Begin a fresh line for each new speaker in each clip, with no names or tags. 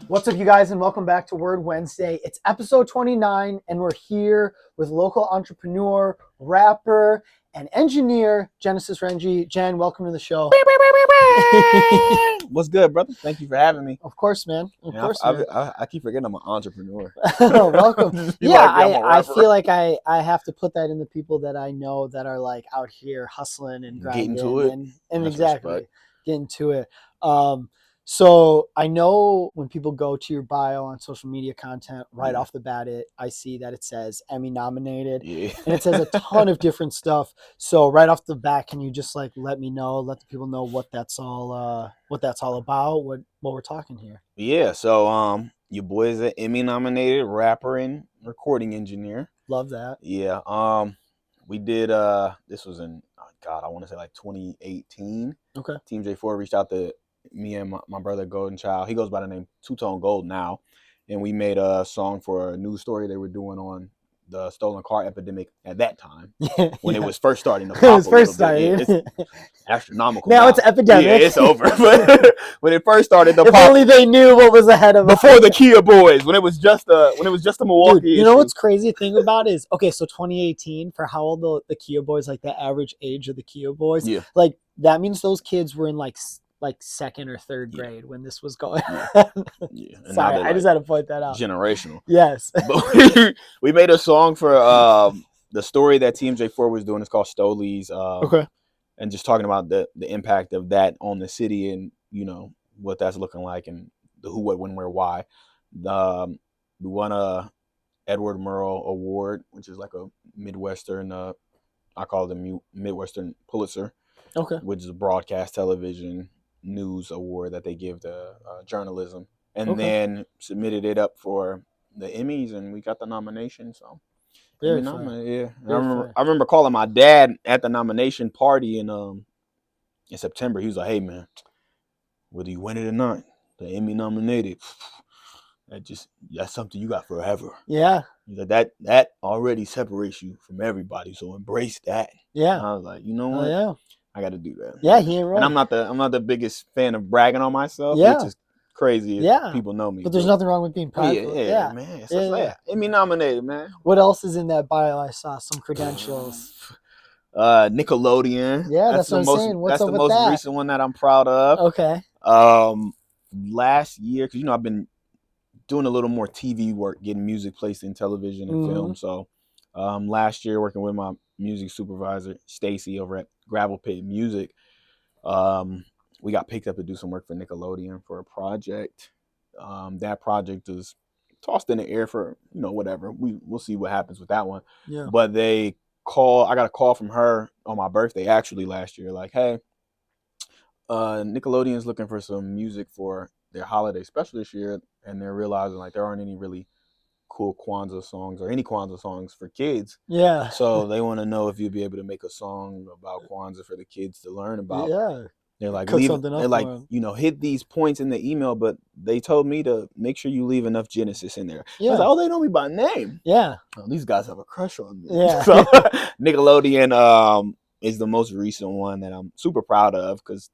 What's up, you guys, and welcome back to Word Wednesday. It's episode 29, and we're here with local entrepreneur, rapper, and engineer, Genesis Renji. Jen, welcome to the show.
What's good, brother? Thank you for having me.
Of course, man. Of course, man.
I keep forgetting I'm an entrepreneur.
Welcome. Yeah,
I'm a
I
rapper.
feel like I have to put that in the people that I know that are like out here hustling and grinding.
Getting to it.
And
That's
exactly,
respect.
getting to it. So I know when people go to your bio on social media content, right off the bat, I see that it says Emmy nominated,
Yeah.
and it says a ton of different stuff. So right off the bat, can you just like let the people know what that's all about, what we're talking here?
Yeah. So your boy is an Emmy nominated rapper and recording engineer.
Love that.
Yeah. We did this was in I want to say like 2018.
Okay.
Team J4 reached out to me and my brother Golden Child. He goes by the name Two Tone Gold now, and we made a song for a news story they were doing on the stolen car epidemic at that time when it was first starting to pop.
It was first starting.
It's astronomical.
Now it's epidemic.
Yeah, it's over. But when it first started to
if
pop,
only they knew what was ahead of
before the Kia Boys, when it was just a Milwaukee.
Dude, you know what's crazy thing about it is, okay, so 2018, for how old the Kia Boys, like the average age of the Kia Boys,
Yeah.
like that means those kids were in like second or third grade when this was going on.
Yeah.
Sorry, I just had to point that out.
Generational.
Yes.
But we made a song for the story that Team J4 was doing. It's called Stolies.
Okay.
And just talking about the impact of that on the city and, you know, what that's looking like and the who, what, when, where, why. We won a Edward Murrow Award, which is like a Midwestern, I call it the Midwestern Pulitzer.
Okay.
Which is a broadcast television news award that they give to journalism. And then submitted it up for the Emmys, and we got the nomination. So,
Very
yeah. I remember calling my dad at the nomination party in September. He was like, "Hey, man, whether you win it or not, the Emmy nominated. That's something you got forever."
Yeah.
He's like, that already separates you from everybody, so embrace that.
Yeah.
And I was like, you know what?
Yeah.
I got to do that.
Yeah, he ain't right.
And I'm not the biggest fan of bragging on myself,
Yeah.
which is crazy if people know me.
But there's nothing wrong with being proud.
Yeah, man. So Emmy nominated, man.
What else is in that bio? I saw some credentials.
Nickelodeon.
Yeah, that's what I'm saying. What's
that's
up
the
with
most
that?
recent one that I'm proud of.
Okay.
Last year, because I've been doing a little more TV work, getting music placed in television and film. So last year, working with my music supervisor Stacy over at Gravel Pit Music, we got picked up to do some work for Nickelodeon for a project. That project is tossed in the air for whatever. We'll see what happens with that one.
Yeah.
But I got a call from her on my birthday actually last year, like, hey, Nickelodeon's looking for some music for their holiday special this year, and they're realizing like there aren't any really cool Kwanzaa songs or any Kwanzaa songs for kids.
Yeah.
So they want to know if you'll be able to make a song about Kwanzaa for the kids to learn about.
Yeah.
They're like, hit these points in the email, but they told me to make sure you leave enough Genesis in there. Yeah. I was like, they know me by name.
Yeah.
Oh, these guys have a crush on me.
Yeah.
So Nickelodeon is the most recent one that I'm super proud of because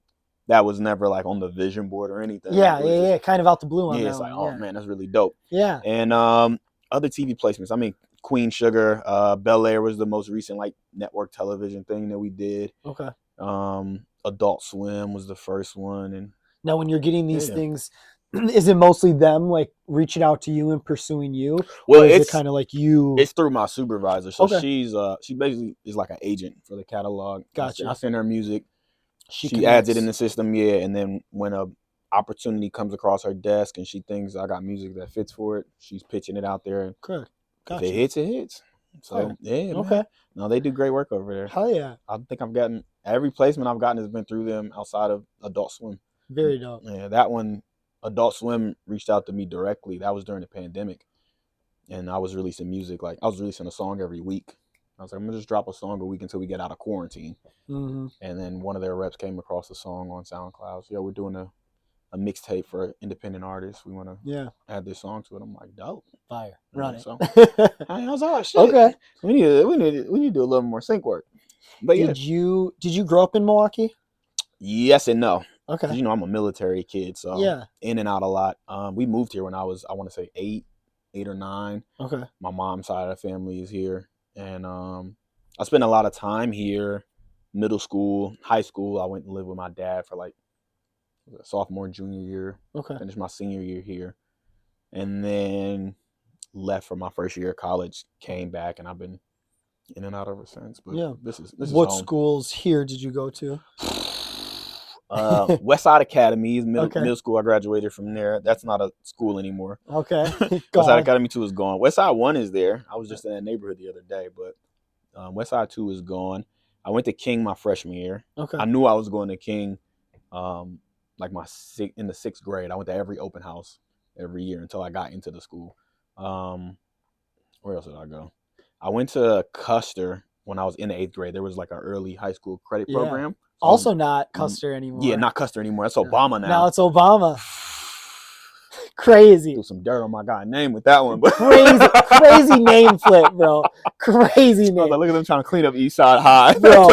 that was never like on the vision board or anything.
Yeah. Kind of out the blue on that.
It's like, oh man, that's really dope.
Yeah.
And other TV placements. I mean, Queen Sugar, Bel Air was the most recent like network television thing that we did.
Okay.
Adult Swim was the first one. And
now, when you're getting these things, is it mostly them like reaching out to you and pursuing you?
Well,
it's kind of like you.
It's through my supervisor. So she basically is like an agent for the catalog.
Gotcha.
I send her music. She adds it in the system, and then when a opportunity comes across her desk and she thinks I got music that fits for it, she's pitching it out there.
Correct.
Gotcha. If it hits, it hits. So
okay.
Man. No, they do great work over there.
Hell yeah.
I think I've gotten every placement I've gotten has been through them outside of Adult Swim.
Very dope.
Yeah, that one, Adult Swim reached out to me directly. That was during the pandemic, and I was releasing music. Like I was releasing a song every week. I was like, I'm gonna just drop a song a week until we get out of quarantine.
Mm-hmm.
And then one of their reps came across the song on SoundCloud. So, we're doing a mixtape for independent artists. We want to add this song to it. I'm like, dope,
fire, run it.
So I was like, oh, shit.
Okay,
we need to do a little more sync work. But
did you grow up in Milwaukee?
Yes and no.
Okay.
You know, I'm a military kid, so
Yeah.
in and out a lot. We moved here when I was, I want to say 8 or 9.
Okay.
My mom's side of the family is here, and I spent a lot of time here. Middle school, high school, I went and lived with my dad for like sophomore and junior year.
Okay.
Finished my senior year here, and then left for my first year of college. Came back, and I've been in and out ever since. But
Yeah.
this is
What
home.
schools here did you go to?
West Side Academy is
Okay.
middle school. I graduated from there. That's not a school anymore.
Okay.
West Side Academy 2 is gone. West Side 1 is there. I was just in that neighborhood the other day, but West Side 2 is gone. I went to King my freshman year.
Okay.
I knew I was going to King like in the 6th grade. I went to every open house every year until I got into the school. Where else did I go? I went to Custer when I was in the 8th grade. There was like an early high school credit program. So
also not Custer anymore.
Yeah, not Custer anymore. That's Obama now.
Now it's Obama. Crazy.
Threw some dirt on my guy's name with that one. But
crazy name flip, bro. Crazy name.
I was like, look at them trying to clean up East Side High.
Bro.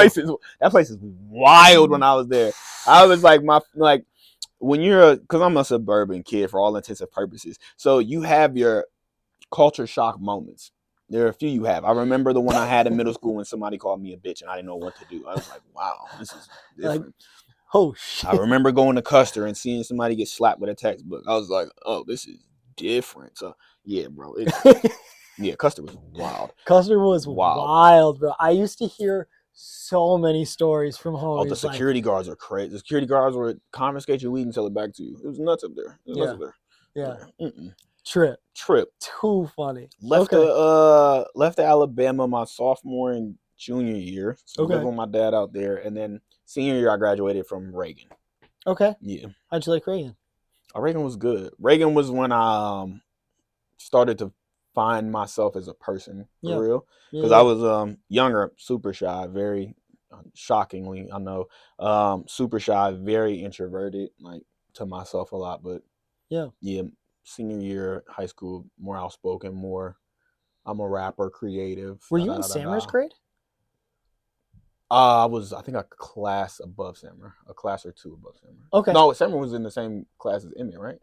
That place is wild when I was there. I was like, when you're, because I'm a suburban kid for all intents and purposes. So you have your culture shock moments. There are a few you have. I remember the one I had in middle school when somebody called me a bitch and I didn't know what to do. I was like, wow, this is different.
Like, oh, shit.
I remember going to Custer and seeing somebody get slapped with a textbook. I was like, oh, this is different. So, yeah, bro. Yeah, Custer was wild.
Custer was wild, bro. I used to hear so many stories from home.
Oh, the security guards are crazy. The security guards would confiscate your weed and sell it back to you. It was nuts up there. It was nuts up there.
Yeah.
Trip.
Too funny.
Left Alabama my sophomore and junior year. So lived with my dad out there. And then senior year, I graduated from Reagan.
Okay.
Yeah.
How'd you like Reagan?
Oh, Reagan was good. Reagan was when I started to find myself as a person for real. Because I was younger, super shy, very shockingly, I know, super shy, very introverted, like to myself a lot. But yeah, senior year, high school, more outspoken, I'm a rapper, creative.
Were you in Sammer's grade?
I think a class above Sammer, a class or 2 above Sammer.
Okay.
No, Sammer was in the same class as EMMY, right?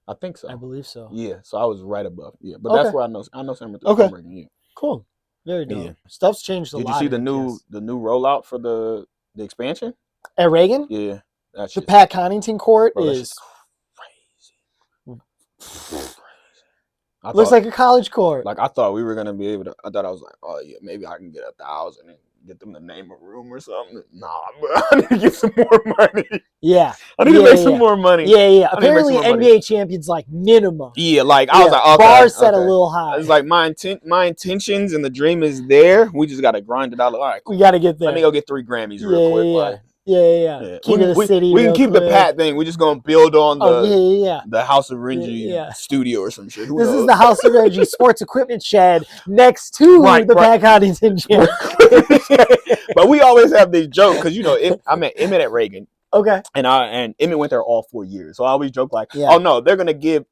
I think so.
I believe so.
Yeah, so I was right above. Yeah, but that's where I know Sammer.
Okay.
Yeah.
Cool. Very dope. Yeah. Stuff's changed a lot.
Did you see the new rollout for the expansion
at Reagan?
Yeah, that's
the Pat Connington court is
crazy.
Looks like a college court.
Like I thought we were gonna be able to. I thought I was like, oh yeah, maybe I can get 1,000 and get them to name a room or something. Nah, bro, I need to get some more money.
Yeah,
I need to make some more money.
Yeah. Apparently, NBA champions like minimum.
Yeah, like I was like, okay,
bar set a little high.
It's like my intentions and the dream is there. We just gotta grind it out. All right, cool.
We gotta get there.
Let me go get 3 Grammys real quick. Like,
yeah. Key to the city.
We can keep the Pat thing. We're just gonna build on the
the
House of Renji studio or some shit.
This is the House of Renji sports equipment shed next to the Pat Connington gym.
But we always have this joke because I met Emmett at Reagan.
Okay.
And Emmett went there all 4 years. So I always joke like, oh no, they're gonna give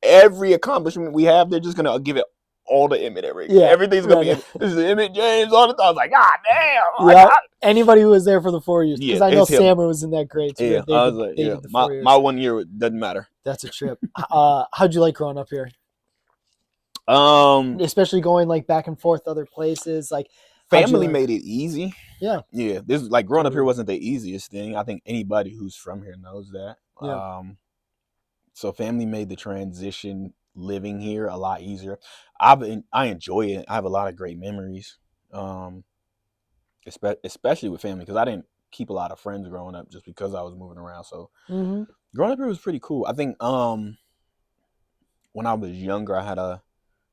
every accomplishment we have. They're just gonna give it all to Emmett at Reagan. Yeah, everything's gonna be this is Emmett James all the time. I was like, God damn.
Yeah. Anybody who was there for the 4 years, because I know Sammer was in that grade too.
Yeah, I was like, my 1 year doesn't matter.
That's a trip. How'd you like growing up here? Especially going like back and forth other places, like
family made it easy.
Yeah.
This is like growing up here wasn't the easiest thing. I think anybody who's from here knows that.
Yeah.
So family made the transition living here a lot easier. I enjoy it. I have a lot of great memories, especially with family, because I didn't keep a lot of friends growing up just because I was moving around. So growing up here was pretty cool. I think when I was younger, I had a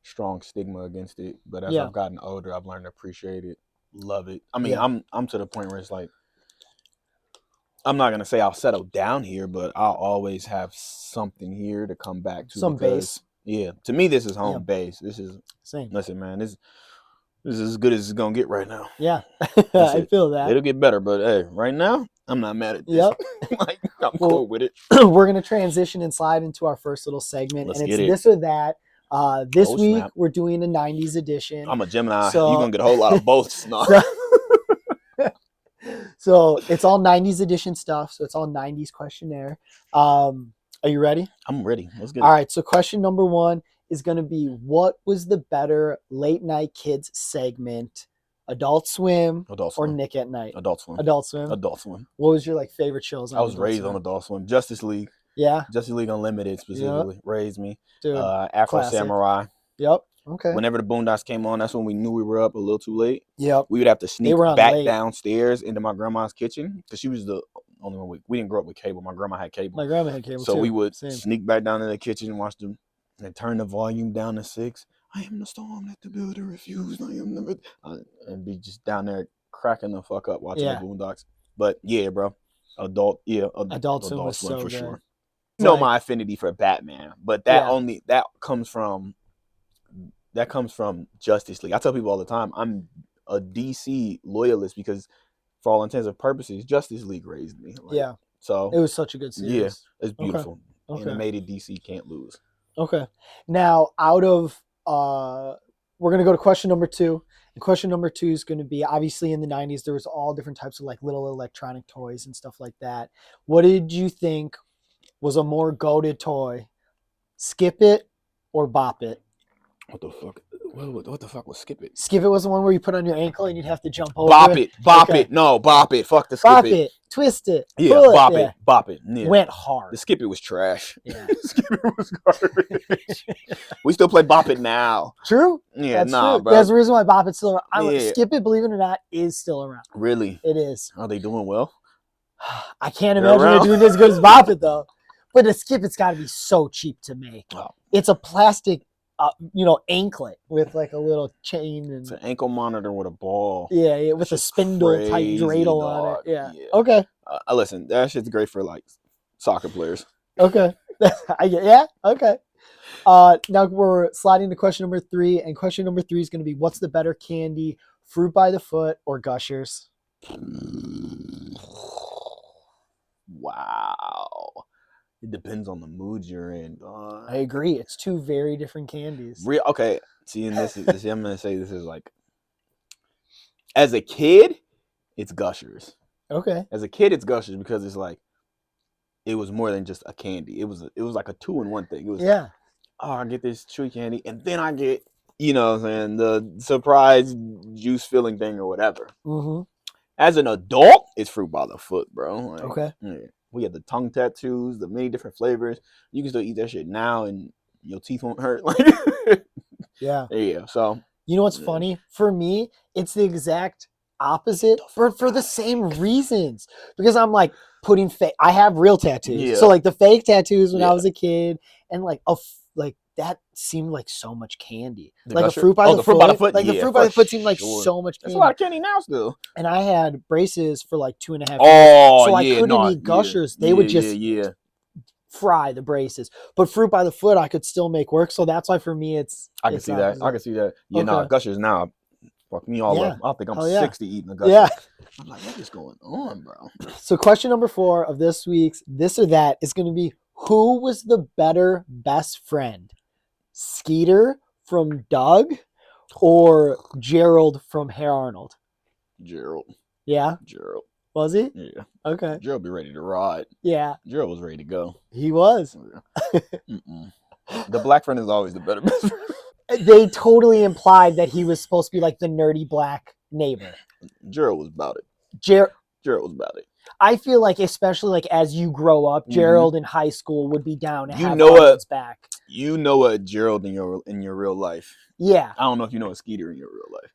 strong stigma against it, but as I've gotten older, I've learned to appreciate it, love it. I mean, I'm to the point where it's like, I'm not gonna say I'll settle down here, but I'll always have something here to come back to.
Some base.
Yeah, to me, this is home base. This is
same.
Listen, man, this is as good as it's gonna get right now.
Yeah, I feel that.
It'll get better, but hey, right now, I'm not mad at this.
Yep.
Like, I'm cool with it.
We're gonna transition and slide into our first little segment, and it's this or that. This week we're doing a 90s edition.
I'm a Gemini. So you're gonna get a whole lot of both.
So it's all 90s edition stuff. So it's all 90s questionnaire. Are you ready?
I'm ready. Let's get
All
it.
right. So question number 1 is going to be, what was the better late night kids segment? Adult Swim
Adult
or
Swim.
Nick at Night?
Adult Swim.
Adult Swim.
Adult Swim.
What was your like favorite shows on
I was
Adult
raised
Swim?
on Adult Swim. Justice League.
Yeah.
Justice League Unlimited specifically raised me.
Dude.
Afro
classic.
Samurai.
Yep. Okay.
Whenever the Boondocks came on, that's when we knew we were up a little too late.
Yep.
We would have to sneak
were on
back
late.
downstairs into my grandma's kitchen because she was the only one. We didn't grow up with cable. My grandma had cable.
My grandma had cable
So
too.
we would
Same.
sneak back down to the kitchen and watch them and turn the volume down to 6. I am the storm that the builder refused. I am the and be just down there cracking the fuck up watching the Boondocks. But yeah, bro, Adult Swim
was so
for
good.
sure. You know my affinity for Batman, but that comes from Justice League. I tell people all the time I'm a DC loyalist because, for all intents and purposes, Justice League raised me. Like, so
it was such a good series.
Yeah, it's beautiful.
Okay.
Animated DC can't lose.
Okay. Now, out of we're gonna go to question number 2. And question number 2 is going to be, obviously in the 90s there was all different types of like little electronic toys and stuff like that. What did you think was a more goated toy? Skip It or Bop It?
What the fuck? What the fuck was Skip It?
Skip It was the one where you put on your ankle and you'd have to jump over.
Bop it. No, Bop It. Fuck the Skip
Bop
It.
It. Twist it.
Yeah, Bop It. Bop It. Yeah.
Went hard.
The Skip It was trash.
Yeah.
Skip It was garbage. We still play Bop It now.
True.
Yeah,
That's
nah,
true.
bro.
There's a reason why Bop It's still around.
Yeah.
Skip It, believe it or not, is still around.
Really?
It is.
Are they doing well?
I can't imagine they're doing as good as Bop It though. But a Skip It's got to be so cheap to make.
Oh.
It's a plastic, anklet with like a little chain and
it's an ankle monitor with a ball.
Yeah, with a spindle type dreidel on it. Yeah. Okay.
Listen, that shit's great for like soccer players.
Okay. Okay. Now we're sliding to question number 3, and question number 3 is going to be, what's the better candy, Fruit by the Foot or Gushers?
Wow. It depends on the mood you're in.
I agree. It's 2 very different candies.
Okay. See, and I'm gonna say this is like, as a kid, it's Gushers.
Okay.
As a kid, it's Gushers because it's like, it was more than just a candy. It was like a 2-in-1 thing. It was like, I get this chewy candy, and then I get, the surprise juice filling thing or whatever.
Mm-hmm.
As an adult, it's Fruit by the Foot, bro. Like,
okay.
Yeah. We had the tongue tattoos, the many different flavors. You can still eat that shit now, and your teeth won't hurt. Like,
yeah.
So
you know what's funny? For me, it's the exact opposite for the same reasons. Because I'm like putting fake. I have real tattoos, so like the fake tattoos when I was a kid, and like that seemed like so much candy. Like a Fruit by the Foot. Like the Fruit by the Foot seemed like so much candy.
That's a lot of candy now still.
And I had braces for like 2.5 years.
Oh,
so I couldn't eat Gushers. They would just fry the braces. But Fruit by the Foot, I could still make work. So that's why for me,
I can see that. Yeah, no, Gushers now fuck me all up. I think I'm 60 eating a Gusher.
Yeah.
I'm like, what is going on, bro?
So question number 4 of this week's This or That is going to be, who was the better best friend? Skeeter from Doug or Gerald from Hey Arnold?
Gerald.
Yeah?
Gerald.
Was he?
Yeah.
Okay.
Gerald be ready to ride.
Yeah.
Gerald was ready to go.
He was.
The black friend is always the better best friend.
They totally implied that he was supposed to be like the nerdy black neighbor.
Gerald was about it.
Gerald
was about it.
I feel like, especially like as you grow up, Gerald in high school would be down to have Arnold's back.
You know a Gerald in your real life.
Yeah.
I don't know if you know a Skeeter in your real life.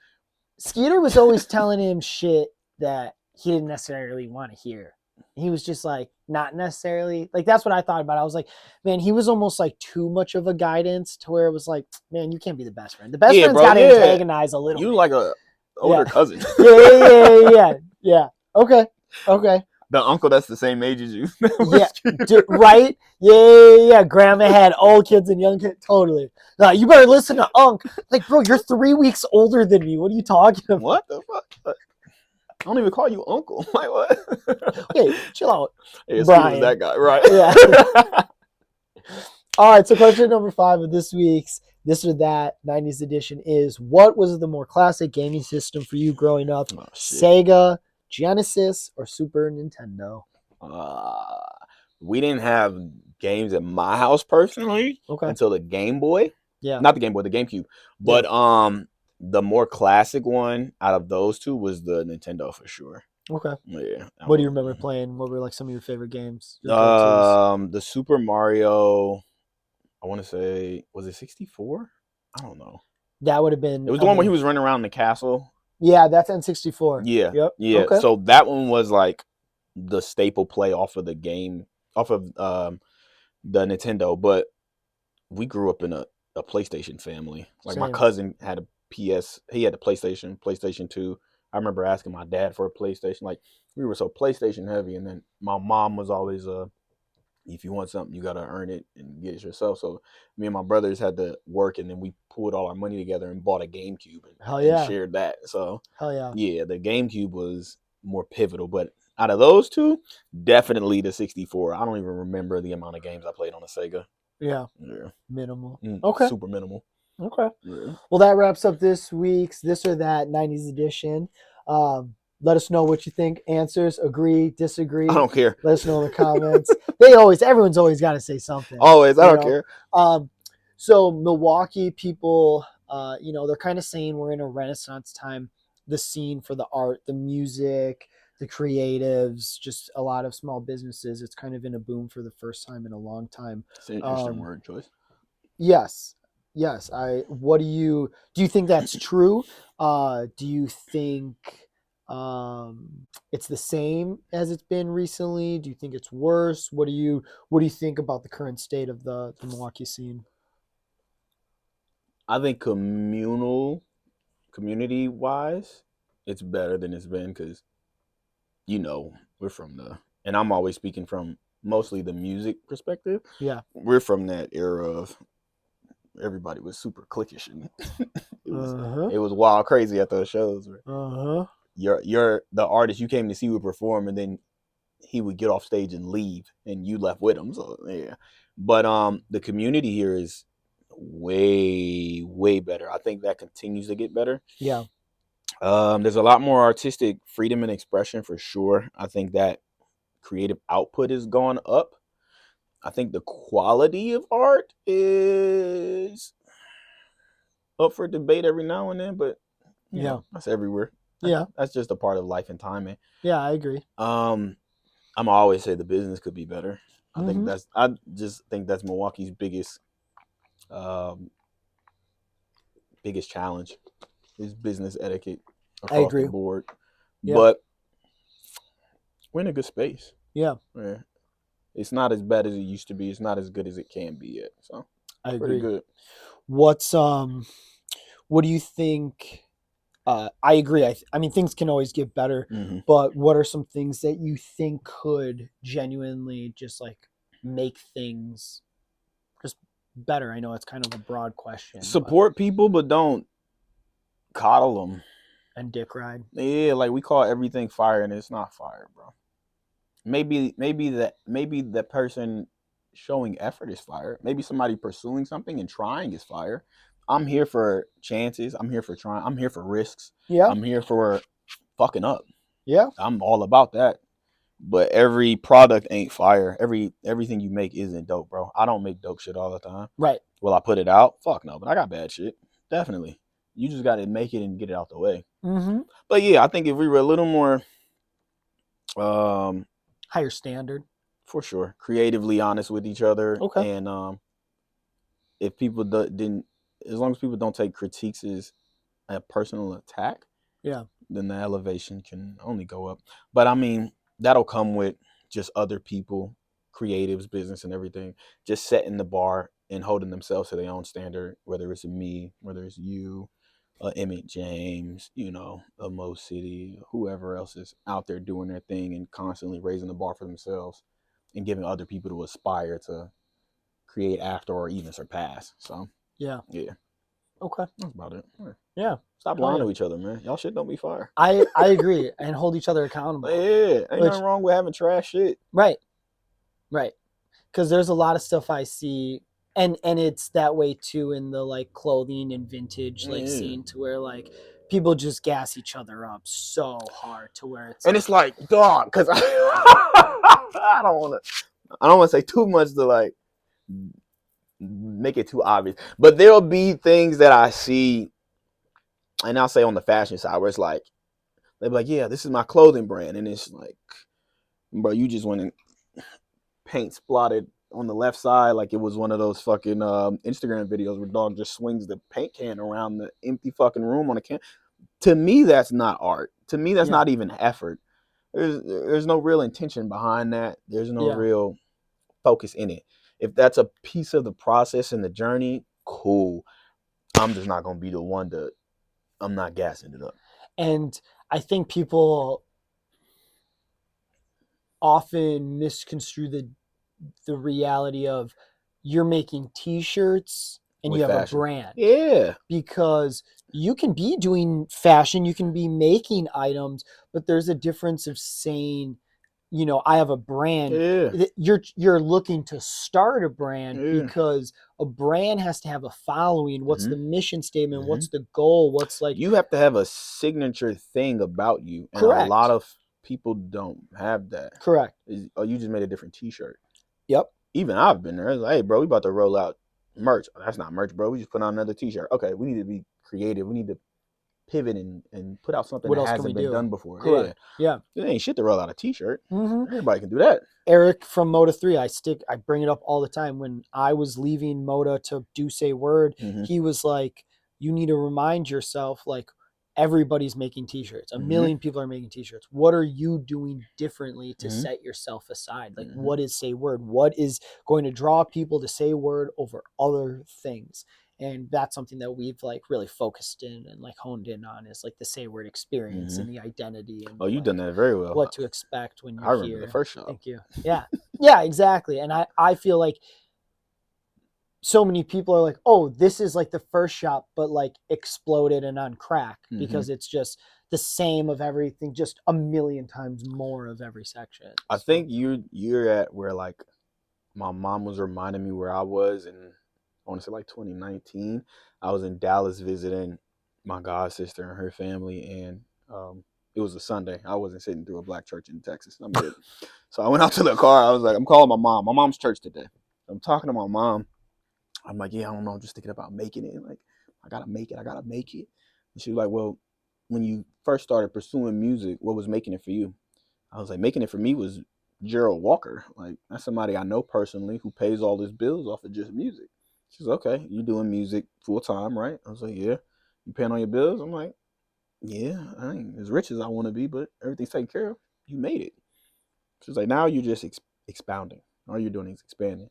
Skeeter was always telling him shit that he didn't necessarily want to hear. He was just like, not necessarily, like, that's what I thought about it. I was like, man, he was almost like too much of a guidance to where it was like, man, you can't be the best friend. The best friend's got to antagonize a little bit.
You like a older cousin.
Yeah. Okay.
The uncle that's the same age as you.
Right? Yeah. Grandma had old kids and young kids. Totally. No, you better listen to Unc. Like, bro, you're 3 weeks older than me. What are you talking about?
What the fuck? I don't even call you uncle. Like, what?
Hey, chill out.
Hey,
Brian.
That guy, right?
Yeah. All right, so question number 5 of this week's This or That 90s edition is, what was the more classic gaming system for you growing up?
Oh,
Sega, Genesis or Super Nintendo?
We didn't have games at my house personally until the Game Boy.
Yeah.
Not the Game Boy, the GameCube. But the more classic one out of those two was the Nintendo for sure.
Okay.
Yeah.
What do you remember playing? What were like some of your favorite games?
The Super Mario, I want to say, was it 64? I don't know.
That would have been.
It was the one where he was running around the castle.
Yeah, that's N64.
Yeah.
Yep.
Yeah.
Okay.
So that one was like the staple play off of the game, off of the Nintendo. But we grew up in a PlayStation family. Like
Same.
my cousin had a PS. He had a PlayStation 2. I remember asking my dad for a PlayStation. Like we were so PlayStation heavy, and then my mom was always if you want something, you gotta earn it and get it yourself. So me and my brothers had to work, and then we pulled all our money together and bought a GameCube and shared that. So yeah, the GameCube was more pivotal. But out of those two, definitely the 64. I don't even remember the amount of games I played on the Sega.
Yeah.
Yeah.
Minimal.
Okay. Super minimal.
Okay.
Yeah.
Well, that wraps up this week's This or That 90s edition. Let us know what you think. Answers, agree, disagree.
I don't care.
Let us know in the comments. Everyone's always got to say something.
Always. I don't care.
So Milwaukee people, they're kind of saying we're in a renaissance time. The scene for the art, the music, the creatives, just a lot of small businesses. It's kind of in a boom for the first time in a long time.
It's an interesting word choice.
Yes. Do you think that's true? Do you think it's the same as it's been recently? Do you think it's worse? What do you think about the current state of the Milwaukee scene?
I think community wise, it's better than it's been because we're from and I'm always speaking from mostly the music perspective.
Yeah.
We're from that era of everybody was super cliquish and it was wild crazy at those shows. You're the artist you came to see would perform, and then he would get off stage and leave, and you left with him. So yeah, but the community here is way better. I think that continues to get better.
Yeah.
There's a lot more artistic freedom and expression for sure. I think that creative output is gone up. I think the quality of art is up for debate every now and then, but that's everywhere.
Yeah,
that's just a part of life and timing.
Yeah, I agree.
I'm always say the business could be better. I just think that's Milwaukee's biggest challenge is business etiquette across the board. Yeah. But we're in a good space.
Yeah.
It's not as bad as it used to be. It's not as good as it can be yet. So
I agree.
Pretty good.
What do you think? I agree. I mean, things can always get better, but what are some things that you think could genuinely just like make things just better? I know it's kind of a broad question.
Support people, but don't coddle them.
And dick ride.
Yeah, like we call everything fire, and it's not fire, bro. Maybe that person showing effort is fire. Maybe somebody pursuing something and trying is fire. I'm here for chances. I'm here for trying. I'm here for risks.
Yeah.
I'm here for fucking up.
Yeah.
I'm all about that. But every product ain't fire. Everything you make isn't dope, bro. I don't make dope shit all the time.
Right.
Will I put it out? Fuck no. But I got bad shit. Definitely. You just got to make it and get it out the way. But yeah, I think if we were a little more
higher standard,
for sure, creatively honest with each other,
okay,
and if people didn't, as long as people don't take critiques as a personal attack, then the elevation can only go up. But I mean, that'll come with just other people, creatives, business, and everything, just setting the bar and holding themselves to their own standard, whether it's me, whether it's you, Emmett James, a Mo City, whoever else is out there doing their thing and constantly raising the bar for themselves and giving other people to aspire to create after or even surpass. So yeah.
Okay.
That's about it.
Yeah.
Stop lying to each other, man. Y'all shit don't be fire.
I agree. And hold each other accountable.
Yeah. Ain't nothing wrong with having trash shit.
Right. Because there's a lot of stuff I see, and it's that way too in the like clothing and vintage like scene, to where like people just gas each other up so hard to where
it's like, dog, because I don't want to say too much to like make it too obvious, but there'll be things that I see, and I'll say on the fashion side where it's like they'll be like, yeah, this is my clothing brand, and it's like, bro, you just went and paint splotted on the left side like it was one of those fucking Instagram videos where dog just swings the paint can around the empty fucking room on a can. To me, that's not art. To me, that's not even effort. There's no real intention behind that. There's no real focus in it. If that's a piece of the process and the journey, cool. I'm just not gonna be the one to. I'm not gassing it up.
And I think people often misconstrue the reality of you're making T-shirts and
With
you have
fashion.
a brand.
Yeah.
Because you can be doing fashion, you can be making items, but there's a difference of saying, you know, I have a brand.
Yeah.
You're looking to start a brand because a brand has to have a following. What's the mission statement? What's the goal? What's like,
you have to have a signature thing about you. And
correct.
A lot of people don't have that.
Correct.
Oh, you just made a different T-shirt.
Yep.
Even I've been there. It's like, hey, bro, we about to roll out merch. That's not merch, bro. We just put on another T-shirt. Okay, we need to be creative. We need to pivot and put out something that hasn't been done before.
Correct. Yeah.
It ain't shit to roll out a T-shirt. Everybody can do that.
Eric from Moda 3, I bring it up all the time. When I was leaving Moda to do SayWord, he was like, you need to remind yourself, like, everybody's making T-shirts. A million people are making T-shirts. What are you doing differently to set yourself aside? Like, what is SayWord? What is going to draw people to SayWord over other things? And that's something that we've like really focused in and like honed in on, is like the SayWord experience and the identity. And
you've done that very well.
What to expect when you're here.
I remember the first shop.
Thank you. Yeah. Yeah, exactly. And I feel like so many people are like, oh, this is like the first shop, but like exploded and on crack because it's just the same of everything, just a million times more of every section.
I think you're at where like my mom was reminding me where I was, and I want to say like 2019. I was in Dallas visiting my god sister and her family, and it was a Sunday. I wasn't sitting through a black church in Texas. I'm good. So I went out to the car. I was like, I'm calling my mom. My mom's church today. I'm talking to my mom. I'm like, yeah, I don't know. I'm just thinking about making it. Like, I gotta make it. And she was like, well, when you first started pursuing music, what was making it for you? I was like, making it for me was Gerald Walker. Like, that's somebody I know personally who pays all his bills off of just music. She's like, okay, you doing music full time, right? I was like, yeah. You paying all your bills? I'm like, yeah, I ain't as rich as I want to be, but everything's taken care of. You made it. She's like, now you're just expounding. All you're doing is expanding.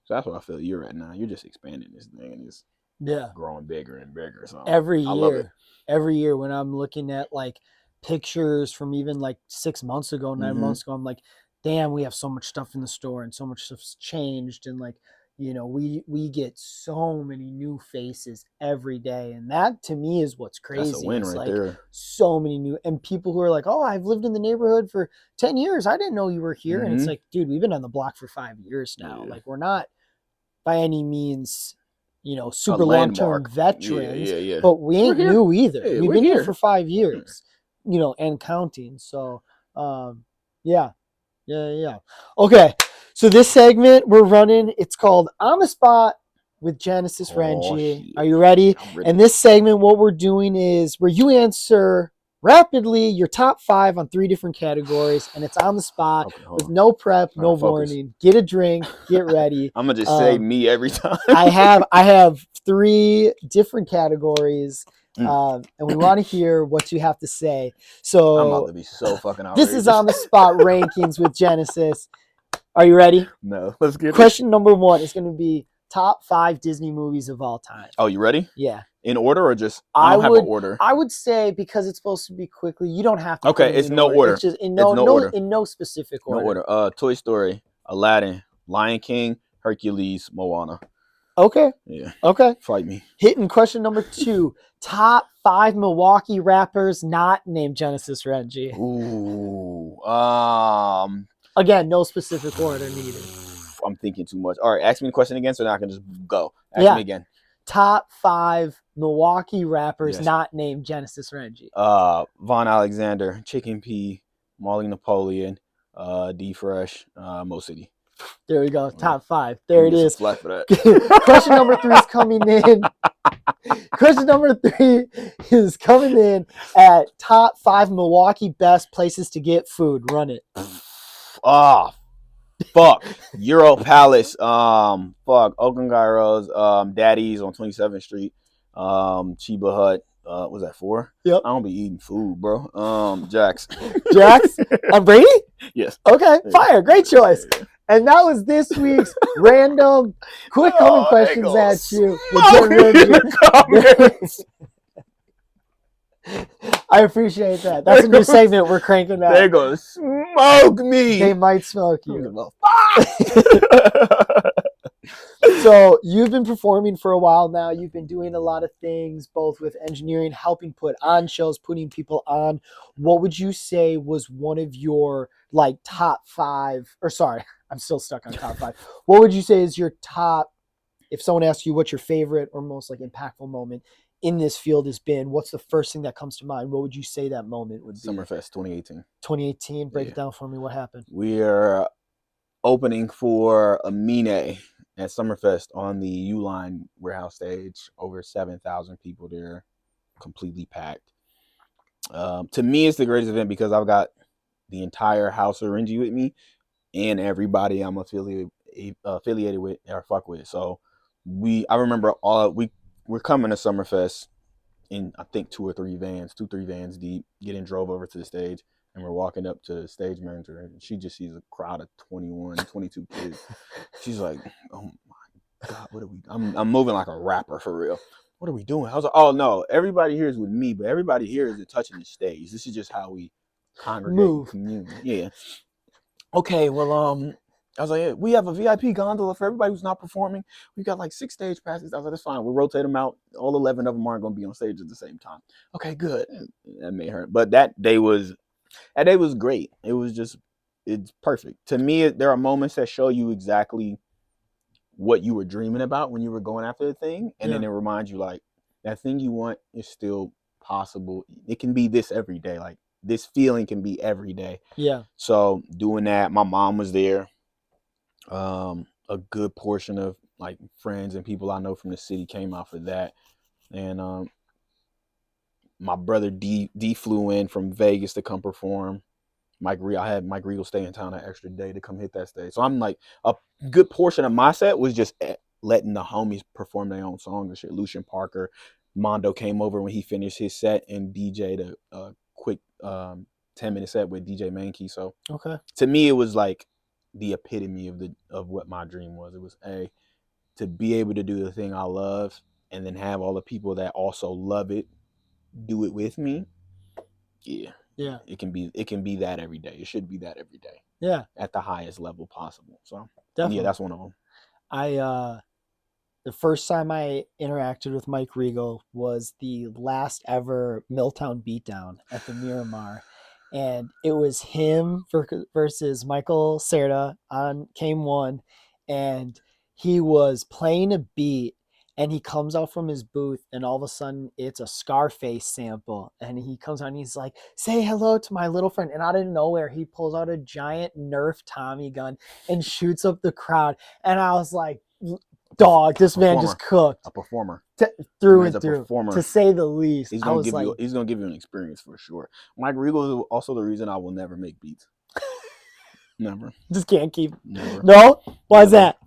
So that's what I feel you're at now. You're just expanding this thing and it's growing bigger and bigger. So
every year when I'm looking at like pictures from even like 6 months ago, 9 months ago, I'm like, damn, we have so much stuff in the store and so much stuff's changed. And like, you know, we get so many new faces every day. And that to me is what's crazy.
That's a win right there.
So many new, and people who are like, oh, I've lived in the neighborhood for 10 years. I didn't know you were here. And it's like, dude, we've been on the block for 5 years now. Like, we're not by any means, you know, super long-term veterans, but we ain't new either. We've been here for 5 years, you know, and counting. So, yeah. Okay. So this segment we're running, it's called On the Spot with Genesis Renji.
Shit.
Are you ready? And this segment, what we're doing is where you answer rapidly your top 5 on 3 different categories, and it's on the spot with no prep, no warning. Get a drink, get ready.
I'm gonna just say me every time.
I have 3 different categories. And we want to hear what you have to say. So
I'm about to be so fucking outrageous.
This is On the Spot rankings with Genesis. Are you ready?
No, let's get
Question number 1 is going to be top 5 Disney movies of all time.
Oh, you ready?
Yeah.
In order or just I don't have an order?
I would say because it's supposed to be quickly, you don't have to.
Okay, it's no order.
It's just in no specific order.
No order. Toy Story, Aladdin, Lion King, Hercules, Moana.
Okay.
Yeah.
Okay.
Fight me.
Hitting question number 2. Top 5 Milwaukee rappers not named Genesis Renji.
Ooh.
Again, no specific order needed.
I'm thinking too much. All right, ask me the question again so now I can just go. Ask me again.
top 5 Milwaukee rappers
Yes.
not named Genesis Renji.
Von Alexander, Chicken P, Molly Napoleon, D Fresh, Mo City.
There we go. Top 5. There it is.
Flat for that.
Question number 3 is coming in. Question number 3 is coming in at top 5 Milwaukee best places to get food. Run it.
Fuck. Euro Palace. Fuck. Okangairo's. Daddy's on 27th Street. Chiba Hut. Was that 4?
Yep.
I don't be eating food, bro. Jax.
Jax? On Brady?
Yes.
Okay. Fire. Great choice. And that was this week's random quick comment questions at you. I appreciate that. That's a new segment we're cranking out.
They're gonna smoke me.
They might smoke you. So you've been performing for a while now. You've been doing a lot of things, both with engineering, helping put on shows, putting people on. What would you say was one of your like top 5? Or sorry, I'm still stuck on top 5. What would you say is your top? If someone asks you what's your favorite or most like impactful moment in this field has been, what's the first thing that comes to mind? What would you say that moment would be?
Summerfest 2018.
2018. Break it down for me. What happened?
We're opening for EMMY at Summerfest on the Uline warehouse stage. Over 7,000 people there, completely packed. To me, it's the greatest event because I've got the entire house of Renji with me and everybody I'm affiliated with or fuck with. So I remember we're coming to Summerfest in I think 2 or 3 vans deep, getting drove over to the stage. And we're walking up to the stage manager, and she just sees a crowd of 21, 22 kids. She's like, "Oh my God, what are we?" I'm moving like a rapper for real. What are we doing? I was like, "Oh no, everybody here is with me, but everybody here isn't touching the stage. This is just how we congregate and commune." Yeah. Okay. Well, I was like, yeah, we have a VIP gondola for everybody who's not performing. We've got like 6 stage passes. I was like, that's fine. We'll rotate them out. All 11 of them aren't going to be on stage at the same time. Okay, good. That made her. But that day was great. It's perfect. To me, there are moments that show you exactly what you were dreaming about when you were going after the thing. And then it reminds you like that thing you want is still possible. It can be this every day. Like this feeling can be every day.
Yeah.
So doing that, my mom was there. A good portion of like friends and people I know from the city came out for that. And my brother D flew in from Vegas to come perform. I had Mike Regal stay in town an extra day to come hit that stage. So I'm like, a good portion of my set was just letting the homies perform their own songs and shit. Lucian Parker, Mondo came over when he finished his set and DJ'd a quick 10-minute set with DJ Mankey. So to me, it was like the epitome of what my dream was. It was to be able to do the thing I love and then have all the people that also love it do it with me. Yeah. It can be that every day. It should be that every day. Yeah. At the highest level possible. So definitely. Yeah, that's one of them.
The first time I interacted with Mike Regal was the last ever Milltown Beatdown at the Miramar. And it was him versus Michael Serta on Came One. And he was playing a beat. And he comes out from his booth, and all of a sudden, it's a Scarface sample. And he comes out, and he's like, "Say hello to my little friend." And out of nowhere, he pulls out a giant Nerf Tommy gun and shoots up the crowd. And I was like, "Dog, this man just cooked."
A performer.
Through and through, to say the least.
He's gonna give you an experience for sure. Mike Regal is also the reason I will never make beats. Never.
Just can't keep.
Never.
No? Why is that?